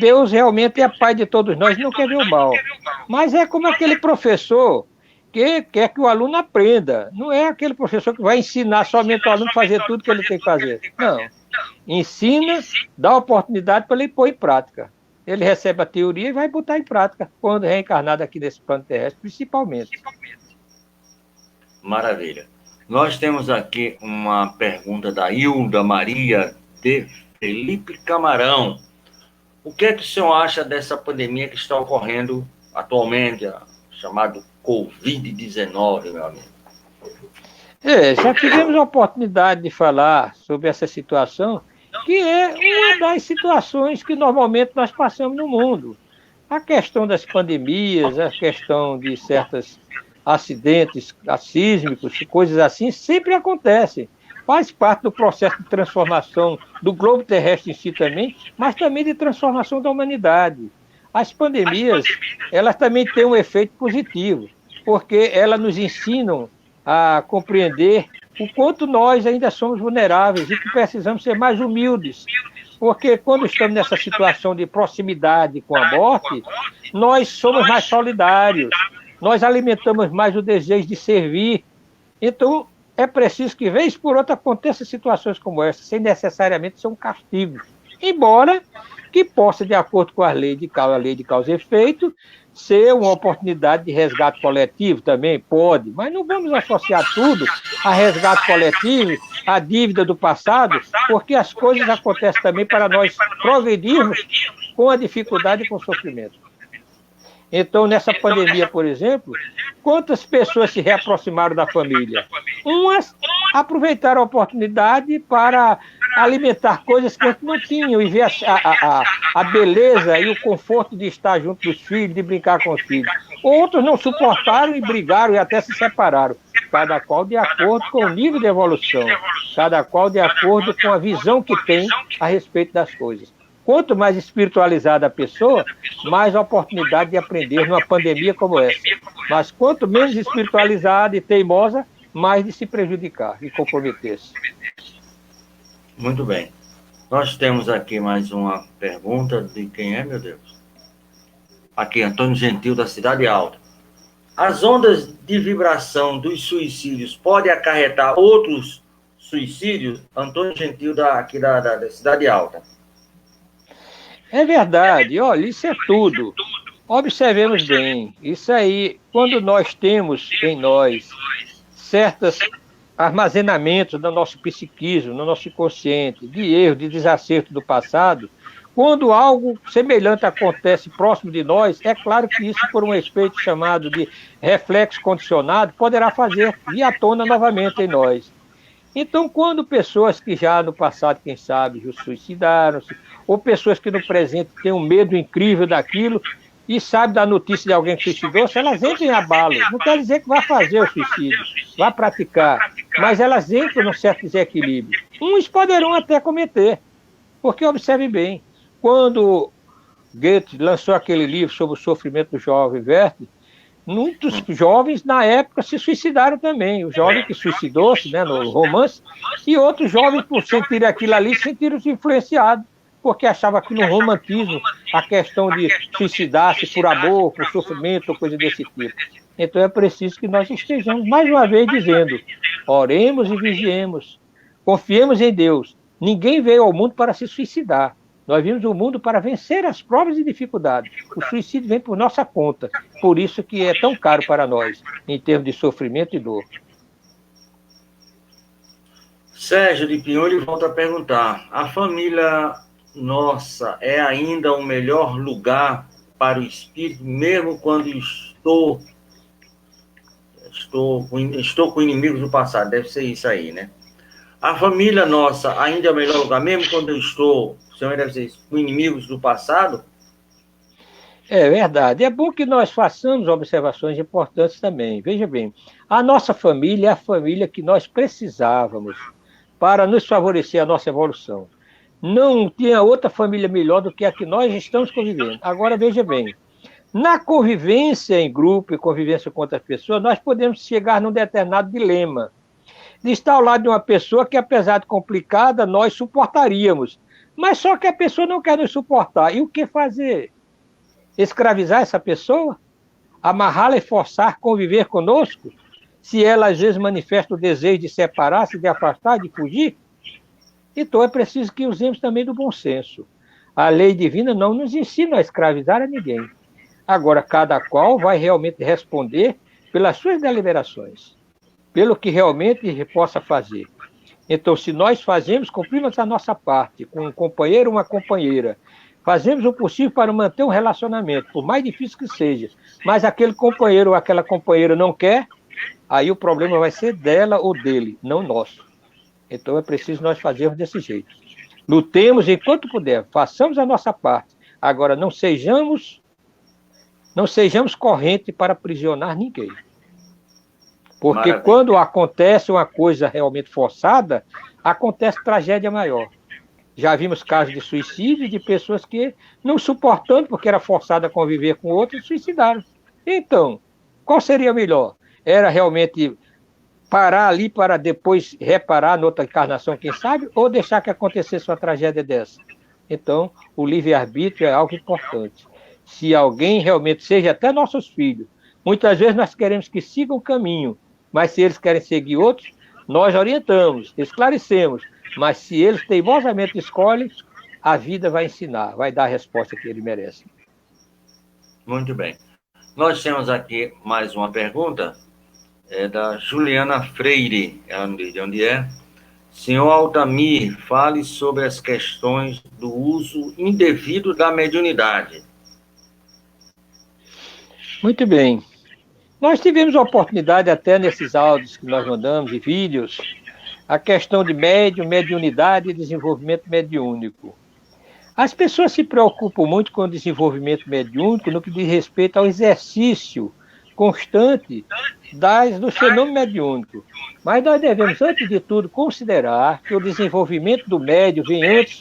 Deus realmente é pai de todos nós, não quer ver o mal. Mas é como aquele professor que quer que o aluno aprenda. Não é aquele professor que vai ensinar somente o aluno a fazer tudo que ele tem que fazer. Não. Ensina, dá oportunidade para ele pôr em prática. Ele recebe a teoria e vai botar em prática quando reencarnado aqui nesse plano terrestre, principalmente. Maravilha. Nós temos aqui uma pergunta da Hilda Maria de Felipe Camarão. O que é que o senhor acha dessa pandemia que está ocorrendo atualmente, chamado Covid-19, meu amigo? Já tivemos a oportunidade de falar sobre essa situação, que é uma das situações que normalmente nós passamos no mundo. A questão das pandemias, a questão de certos acidentes sísmicos, coisas assim, sempre acontecem. Faz parte do processo de transformação do globo terrestre em si também, mas também de transformação da humanidade. As pandemias, elas também têm um efeito positivo, porque elas nos ensinam a compreender o quanto nós ainda somos vulneráveis e que precisamos ser mais humildes. Porque quando estamos nessa situação de proximidade com a morte, nós somos mais solidários, nós alimentamos mais o desejo de servir. Então, é preciso que, vez por outra, aconteçam situações como essa, sem necessariamente ser um castigo. Embora que possa, de acordo com a lei de causa e efeito, ser uma oportunidade de resgate coletivo também, pode, mas não vamos associar tudo a resgate coletivo, a dívida do passado, porque as coisas acontecem também para nós progredirmos com a dificuldade e com o sofrimento. Então, nessa pandemia, por exemplo, quantas pessoas se reaproximaram da família? Umas aproveitaram a oportunidade para alimentar coisas que antes não tinham e ver a beleza e o conforto de estar junto dos filhos, de brincar com os filhos. Outros não suportaram e brigaram e até se separaram, cada qual de acordo com o nível de evolução, cada qual de acordo com a visão que tem a respeito das coisas. Quanto mais espiritualizada a pessoa, mais a oportunidade de aprender numa pandemia como essa. Mas quanto menos espiritualizada e teimosa, mais de se prejudicar e comprometer-se. Muito bem. Nós temos aqui mais uma pergunta de quem é, meu Deus? Aqui, Antônio Gentil, da Cidade Alta. As ondas de vibração dos suicídios podem acarretar outros suicídios? Antônio Gentil, aqui da Cidade Alta. É verdade, olha, isso é tudo. Observemos bem, isso aí, quando nós temos em nós certos armazenamentos no nosso psiquismo, no nosso inconsciente, de erro, de desacerto do passado, quando algo semelhante acontece próximo de nós, é claro que isso, por um efeito chamado de reflexo condicionado, poderá fazer vir à tona novamente em nós. Então, quando pessoas que já no passado, quem sabe, já suicidaram-se, ou pessoas que no presente têm um medo incrível daquilo e sabem da notícia de alguém que suicidou-se, elas entram em abalo. Não quer dizer que vai fazer o suicídio, vai praticar, mas elas entram num certo desequilíbrio. Uns poderão até cometer, porque observe bem, quando Goethe lançou aquele livro sobre o sofrimento do jovem Werther, muitos jovens, na época, se suicidaram também. O jovem que suicidou-se, né, no romance, e outros jovens, por sentirem aquilo ali, sentiram-se influenciados, porque achavam que no romantismo a questão de suicidar-se por amor, por sofrimento, ou coisa desse tipo. Então é preciso que nós estejamos, mais uma vez, dizendo, oremos e vigiemos, confiemos em Deus. Ninguém veio ao mundo para se suicidar. Nós vimos o mundo para vencer as provas e dificuldades. O suicídio vem por nossa conta. Por isso que é tão caro para nós, em termos de sofrimento e dor. Sérgio de Pinhões volta a perguntar. A família nossa é ainda o melhor lugar para o espírito, mesmo quando estou com inimigos do passado? Deve ser isso aí, né? A família nossa ainda é o melhor lugar, mesmo quando eu estou... deve ser isso, com inimigos do passado? É verdade. É bom que nós façamos observações importantes também. Veja bem, a nossa família é a família que nós precisávamos para nos favorecer a nossa evolução. Não tinha outra família melhor do que a que nós estamos convivendo. Agora, veja bem, na convivência em grupo e convivência com outras pessoas, nós podemos chegar num determinado dilema de estar ao lado de uma pessoa que, apesar de complicada, nós suportaríamos. Mas só que a pessoa não quer nos suportar. E o que fazer? Escravizar essa pessoa? Amarrá-la e forçar a conviver conosco? Se ela, às vezes, manifesta o desejo de separar-se, de afastar, de fugir? Então é preciso que usemos também do bom senso. A lei divina não nos ensina a escravizar a ninguém. Agora, cada qual vai realmente responder pelas suas deliberações, pelo que realmente possa fazer. Então, se nós fazemos, cumprimos a nossa parte, com um companheiro ou uma companheira, fazemos o possível para manter um relacionamento, por mais difícil que seja, mas aquele companheiro ou aquela companheira não quer, aí o problema vai ser dela ou dele, não nosso. Então, é preciso nós fazermos desse jeito. Lutemos enquanto puder, façamos a nossa parte. Agora, não sejamos corrente para aprisionar ninguém. Porque Maravilha. Quando acontece uma coisa realmente forçada, acontece tragédia maior. Já vimos casos de suicídio de pessoas que, não suportando, porque era forçada a conviver com outros, suicidaram. Então, qual seria melhor? Era realmente parar ali para depois reparar noutra encarnação, quem sabe, ou deixar que acontecesse uma tragédia dessa? Então, o livre-arbítrio é algo importante. Se alguém realmente, seja até nossos filhos, muitas vezes nós queremos que sigam o caminho, mas se eles querem seguir outros, nós orientamos, esclarecemos. Mas se eles teimosamente escolhem, a vida vai ensinar, vai dar a resposta que ele merece. Muito bem. Nós temos aqui mais uma pergunta, é da Juliana Freire, ela não diz de onde é. Senhor Altamir, fale sobre as questões do uso indevido da mediunidade. Muito bem. Nós tivemos a oportunidade, até nesses áudios que nós mandamos e vídeos, a questão de mediunidade e desenvolvimento mediúnico. As pessoas se preocupam muito com o desenvolvimento mediúnico no que diz respeito ao exercício constante do fenômeno mediúnico. Mas nós devemos, antes de tudo, considerar que o desenvolvimento do médium vem antes,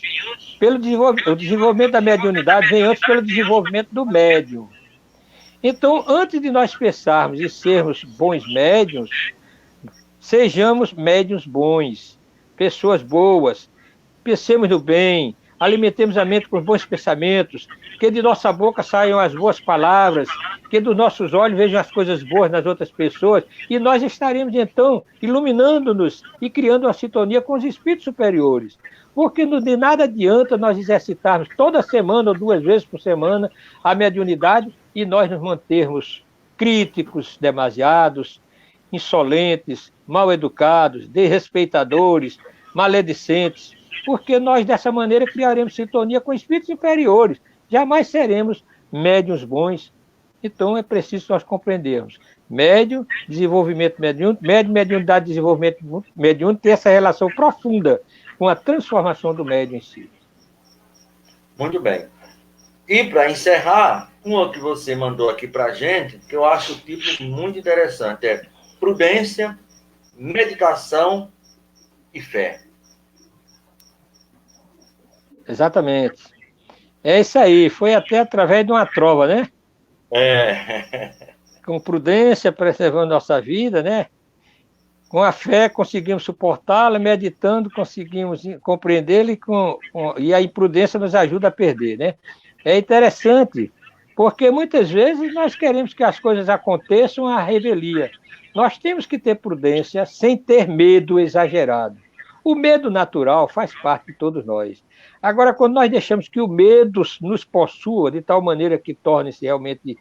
o desenvolvimento da mediunidade vem antes pelo desenvolvimento do médium. Então, antes de nós pensarmos em sermos bons médiuns, sejamos médiuns bons, pessoas boas, pensemos no bem, alimentemos a mente com bons pensamentos, que de nossa boca saiam as boas palavras, que dos nossos olhos vejam as coisas boas nas outras pessoas, e nós estaremos, então, iluminando-nos e criando uma sintonia com os espíritos superiores. Porque de nada adianta nós exercitarmos toda semana ou 2 vezes por semana a mediunidade e nós nos mantermos críticos demasiados, insolentes, mal educados, desrespeitadores, maledicentes, porque nós dessa maneira criaremos sintonia com espíritos inferiores, jamais seremos médiuns bons. Então é preciso nós compreendermos. Médium, desenvolvimento mediúnico, mediunidade, desenvolvimento mediúnico, tem essa relação profunda com a transformação do médium em si. Muito bem. E para encerrar, uma que você mandou aqui para a gente, que eu acho o tipo muito interessante, é prudência, medicação e fé. Exatamente. É isso aí, foi até através de uma trova, né? Com prudência, preservando nossa vida, né? Com a fé conseguimos suportá-la, meditando conseguimos compreendê-la e a imprudência nos ajuda a perder, né? É interessante, porque muitas vezes nós queremos que as coisas aconteçam à revelia. Nós temos que ter prudência sem ter medo exagerado. O medo natural faz parte de todos nós. Agora, quando nós deixamos que o medo nos possua de tal maneira que torne-se realmente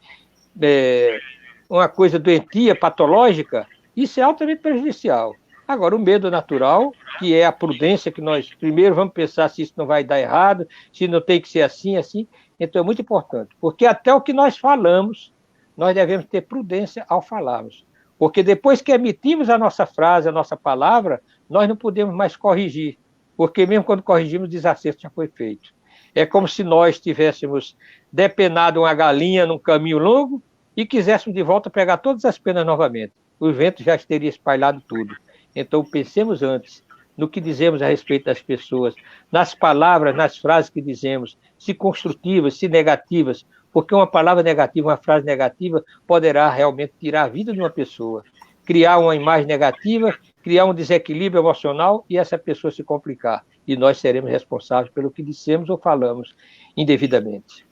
uma coisa doentia, patológica, isso é altamente prejudicial. Agora, o medo natural, que é a prudência, que nós primeiro vamos pensar se isso não vai dar errado, se não tem que ser assim, assim, então é muito importante. Porque até o que nós falamos, nós devemos ter prudência ao falarmos. Porque depois que emitimos a nossa frase, a nossa palavra, nós não podemos mais corrigir. Porque mesmo quando corrigimos, o desacerto já foi feito. É como se nós tivéssemos depenado uma galinha num caminho longo e quiséssemos de volta pegar todas as penas novamente. O vento já teria espalhado tudo. Então, pensemos antes no que dizemos a respeito das pessoas, nas palavras, nas frases que dizemos, se construtivas, se negativas, porque uma palavra negativa, uma frase negativa, poderá realmente tirar a vida de uma pessoa, criar uma imagem negativa, criar um desequilíbrio emocional e essa pessoa se complicar. E nós seremos responsáveis pelo que dissemos ou falamos indevidamente.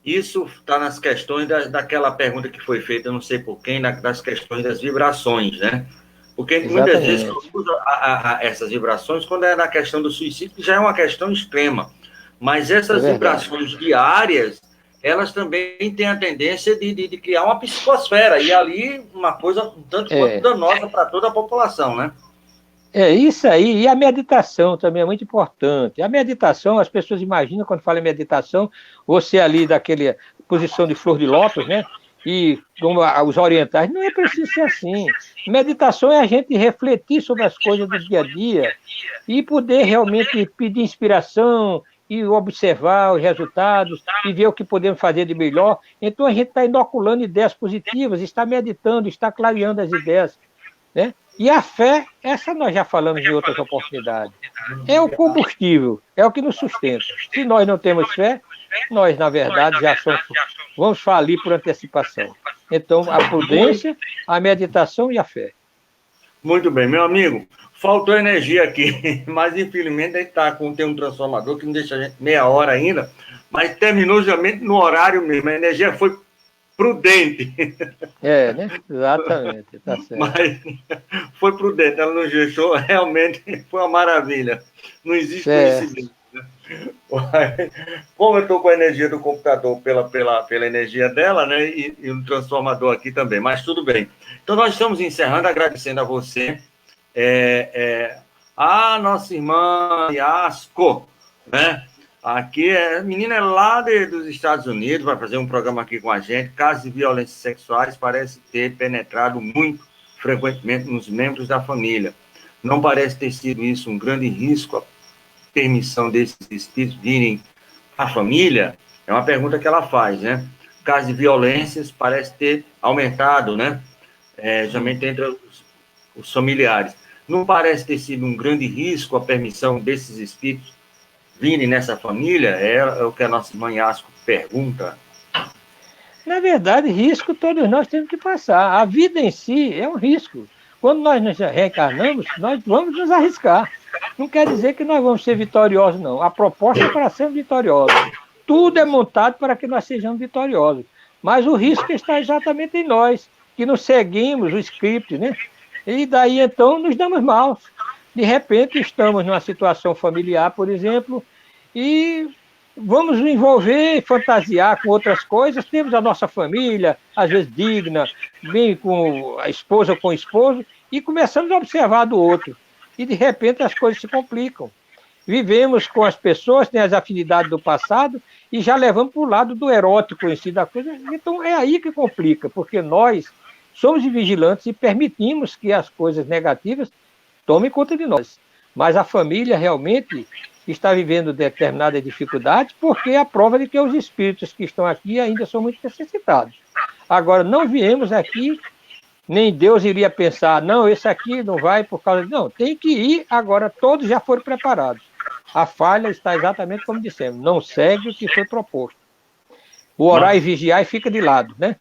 Isso está nas questões daquela pergunta que foi feita, não sei por quem, das questões das vibrações, né? Porque muitas vezes eu uso essas vibrações quando é na questão do suicídio, que já é uma questão extrema. Mas essas vibrações diárias, elas também têm a tendência de criar uma psicosfera, e ali uma coisa um tanto quanto danosa para toda a população, né? É isso aí, e a meditação também é muito importante. A meditação, as pessoas imaginam, quando falam em meditação, você ali daquela posição de flor de lótus, né? E como os orientais, não é preciso ser assim. Meditação é a gente refletir sobre as coisas do dia a dia e poder realmente pedir inspiração e observar os resultados e ver o que podemos fazer de melhor. Então a gente está inoculando ideias positivas, está meditando, está clareando as ideias, né? E a fé, essa nós já falamos em outras oportunidades, é o combustível, é o que nos sustenta. Se nós não temos fé, nós, na verdade, vamos falir por antecipação. Então, a prudência, a meditação e a fé. Muito bem, meu amigo. Faltou energia aqui, mas infelizmente a gente tem um transformador que não deixa a gente meia hora ainda, mas terminou justamente no horário mesmo. A energia foi prudente. Né? Exatamente, tá certo. Mas foi prudente, ela nos deixou, realmente foi uma maravilha. Não existe conhecimento. Né? Como eu estou com a energia do computador pela energia dela, né? E um transformador aqui também, mas tudo bem. Então, nós estamos encerrando, agradecendo a você, a nossa irmã Yasco, né? Aqui, a menina é lá dos Estados Unidos, vai fazer um programa aqui com a gente. Casos de violências sexuais parece ter penetrado muito frequentemente nos membros da família. Não parece ter sido isso um grande risco, a permissão desses espíritos virem à família? É uma pergunta que ela faz, né? Casos de violências parece ter aumentado, né? Justamente entre os familiares. Não parece ter sido um grande risco a permissão desses espíritos virem nessa família? É o que a nossa irmã Yasco pergunta. Na verdade, risco todos nós temos que passar. A vida em si é um risco. Quando nós nos reencarnamos, nós vamos nos arriscar. Não quer dizer que nós vamos ser vitoriosos, não. A proposta é para sermos vitoriosos. Tudo é montado para que nós sejamos vitoriosos. Mas o risco está exatamente em nós, que não seguimos o script, né? E daí, então, nos damos mal. De repente, estamos numa situação familiar, por exemplo, e vamos nos envolver, fantasiar com outras coisas. Temos a nossa família, às vezes digna, bem com a esposa com o esposo, e começamos a observar do outro. E, de repente, as coisas se complicam. Vivemos com as pessoas, tem as afinidades do passado, e já levamos para o lado do erótico em si da coisa. Então, é aí que complica, porque nós somos vigilantes e permitimos que as coisas negativas tomem conta de nós. Mas a família realmente está vivendo determinada dificuldade porque é a prova de que os espíritos que estão aqui ainda são muito necessitados. Agora, não viemos aqui, nem Deus iria pensar, não, esse aqui não vai por causa... Não, tem que ir agora, todos já foram preparados. A falha está exatamente como dissemos, não segue o que foi proposto. O orar e vigiar e fica de lado, né?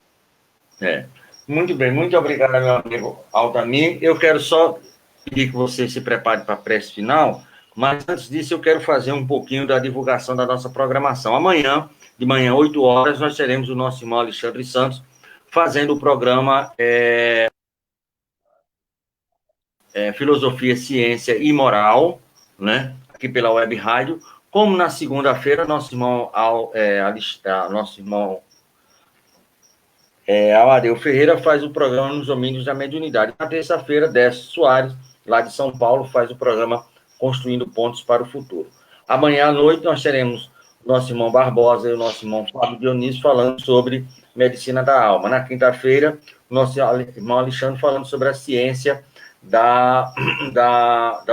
Muito bem, muito obrigado, meu amigo Altamir. Eu quero só pedir que você se prepare para a prece final, mas antes disso eu quero fazer um pouquinho da divulgação da nossa programação. Amanhã, de manhã, 8 horas, nós teremos o nosso irmão Alexandre Santos fazendo o programa Filosofia, Ciência e Moral, né? Aqui pela Web Rádio. Como na segunda-feira, nosso irmão Amadeu Ferreira faz o programa nos domínios da mediunidade. Na terça-feira, Décio Soares, lá de São Paulo, faz o programa Construindo Pontos para o Futuro. Amanhã à noite nós teremos o nosso irmão Barbosa e o nosso irmão Fábio Dionísio falando sobre medicina da alma. Na quinta-feira, o nosso irmão Alexandre falando sobre a ciência da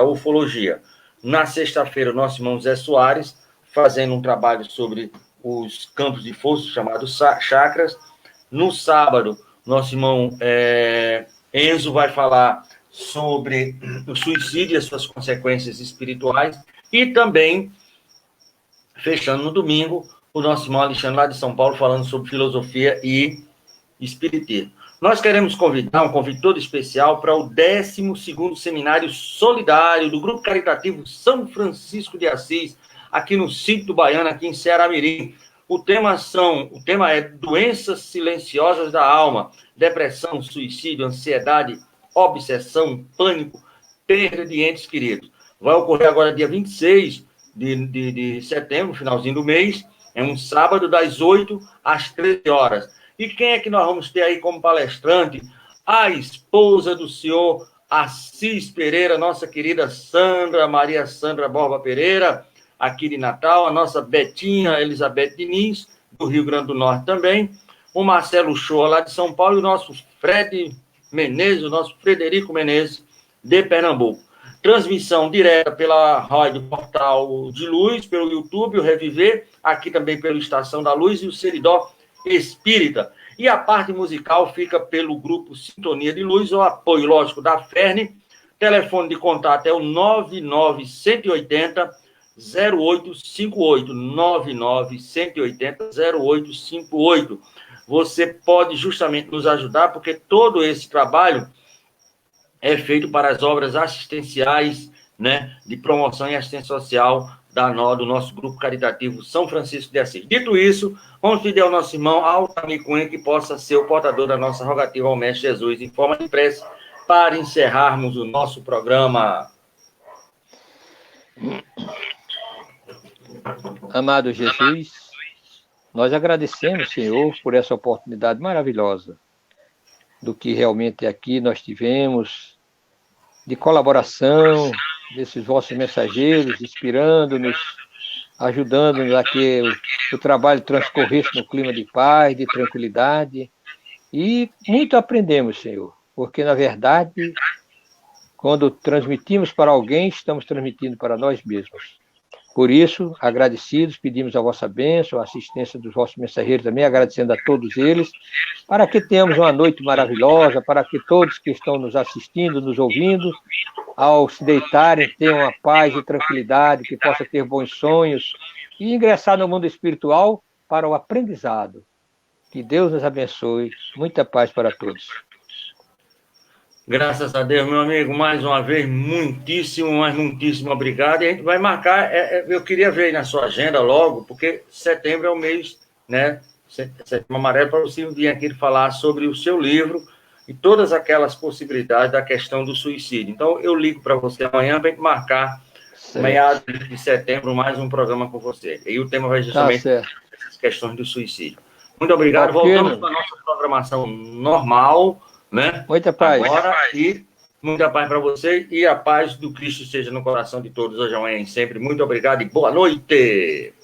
ufologia. Na sexta-feira, o nosso irmão Zé Soares fazendo um trabalho sobre os campos de força, chamados chakras. No sábado, nosso irmão Enzo vai falar sobre o suicídio e as suas consequências espirituais. E também, fechando no domingo, o nosso irmão Alexandre, lá de São Paulo, falando sobre filosofia e espiritismo. Nós queremos convidar um convite todo especial para o 12º Seminário Solidário do Grupo Caritativo São Francisco de Assis, aqui no sítio do Baiano, aqui em Ceará-Mirim. O tema é doenças silenciosas da alma, depressão, suicídio, ansiedade, obsessão, pânico, perda de entes queridos. Vai ocorrer agora dia 26 de setembro, finalzinho do mês, é um sábado, das 8 às 13 horas. E quem é que nós vamos ter aí como palestrante? A esposa do senhor Assis Pereira, nossa querida Maria Sandra Borba Pereira, aqui de Natal, a nossa Betinha Elizabeth Diniz, do Rio Grande do Norte também, o Marcelo Shoa, lá de São Paulo, e o nosso Fred Menezes, o nosso Frederico Menezes, de Pernambuco. Transmissão direta pela Rádio Portal de Luz, pelo YouTube, o Reviver, aqui também pelo Estação da Luz e o Seridó Espírita. E a parte musical fica pelo grupo Sintonia de Luz, o apoio, lógico, da Ferne. Telefone de contato é o 99180 0858, 99180 0858. Você pode justamente nos ajudar, porque todo esse trabalho é feito para as obras assistenciais, né, de promoção e assistência social do nosso grupo caritativo São Francisco de Assis. Dito isso, vamos pedir ao nosso irmão Altamir Cunha que possa ser o portador da nossa rogativa ao Mestre Jesus em forma de prece para encerrarmos o nosso programa. Amado Jesus, nós agradecemos, Senhor, por essa oportunidade maravilhosa do que realmente aqui nós tivemos, de colaboração desses vossos mensageiros, inspirando-nos, ajudando-nos a que o trabalho transcorresse no clima de paz, de tranquilidade. E muito aprendemos, Senhor, porque, na verdade, quando transmitimos para alguém, estamos transmitindo para nós mesmos. Por isso, agradecidos, pedimos a vossa bênção, a assistência dos vossos mensageiros também, agradecendo a todos eles, para que tenhamos uma noite maravilhosa, para que todos que estão nos assistindo, nos ouvindo, ao se deitarem, tenham a paz e tranquilidade, que possa ter bons sonhos e ingressar no mundo espiritual para o aprendizado. Que Deus nos abençoe. Muita paz para todos. Graças a Deus, meu amigo, mais uma vez, muitíssimo, mas muitíssimo obrigado. E a gente vai marcar, eu queria ver aí na sua agenda logo, porque setembro é o mês, né? Setembro Amarelo, para você vir aqui falar sobre o seu livro e todas aquelas possibilidades da questão do suicídio. Então, eu ligo para você amanhã para a gente marcar, meados de setembro, mais um programa com você. E o tema vai justamente as questões do suicídio. Muito obrigado. Voltamos para a nossa programação normal, né? Muita paz. Agora, e muita paz para você e a paz do Cristo seja no coração de todos hoje, amanhã e sempre. Muito obrigado e boa noite.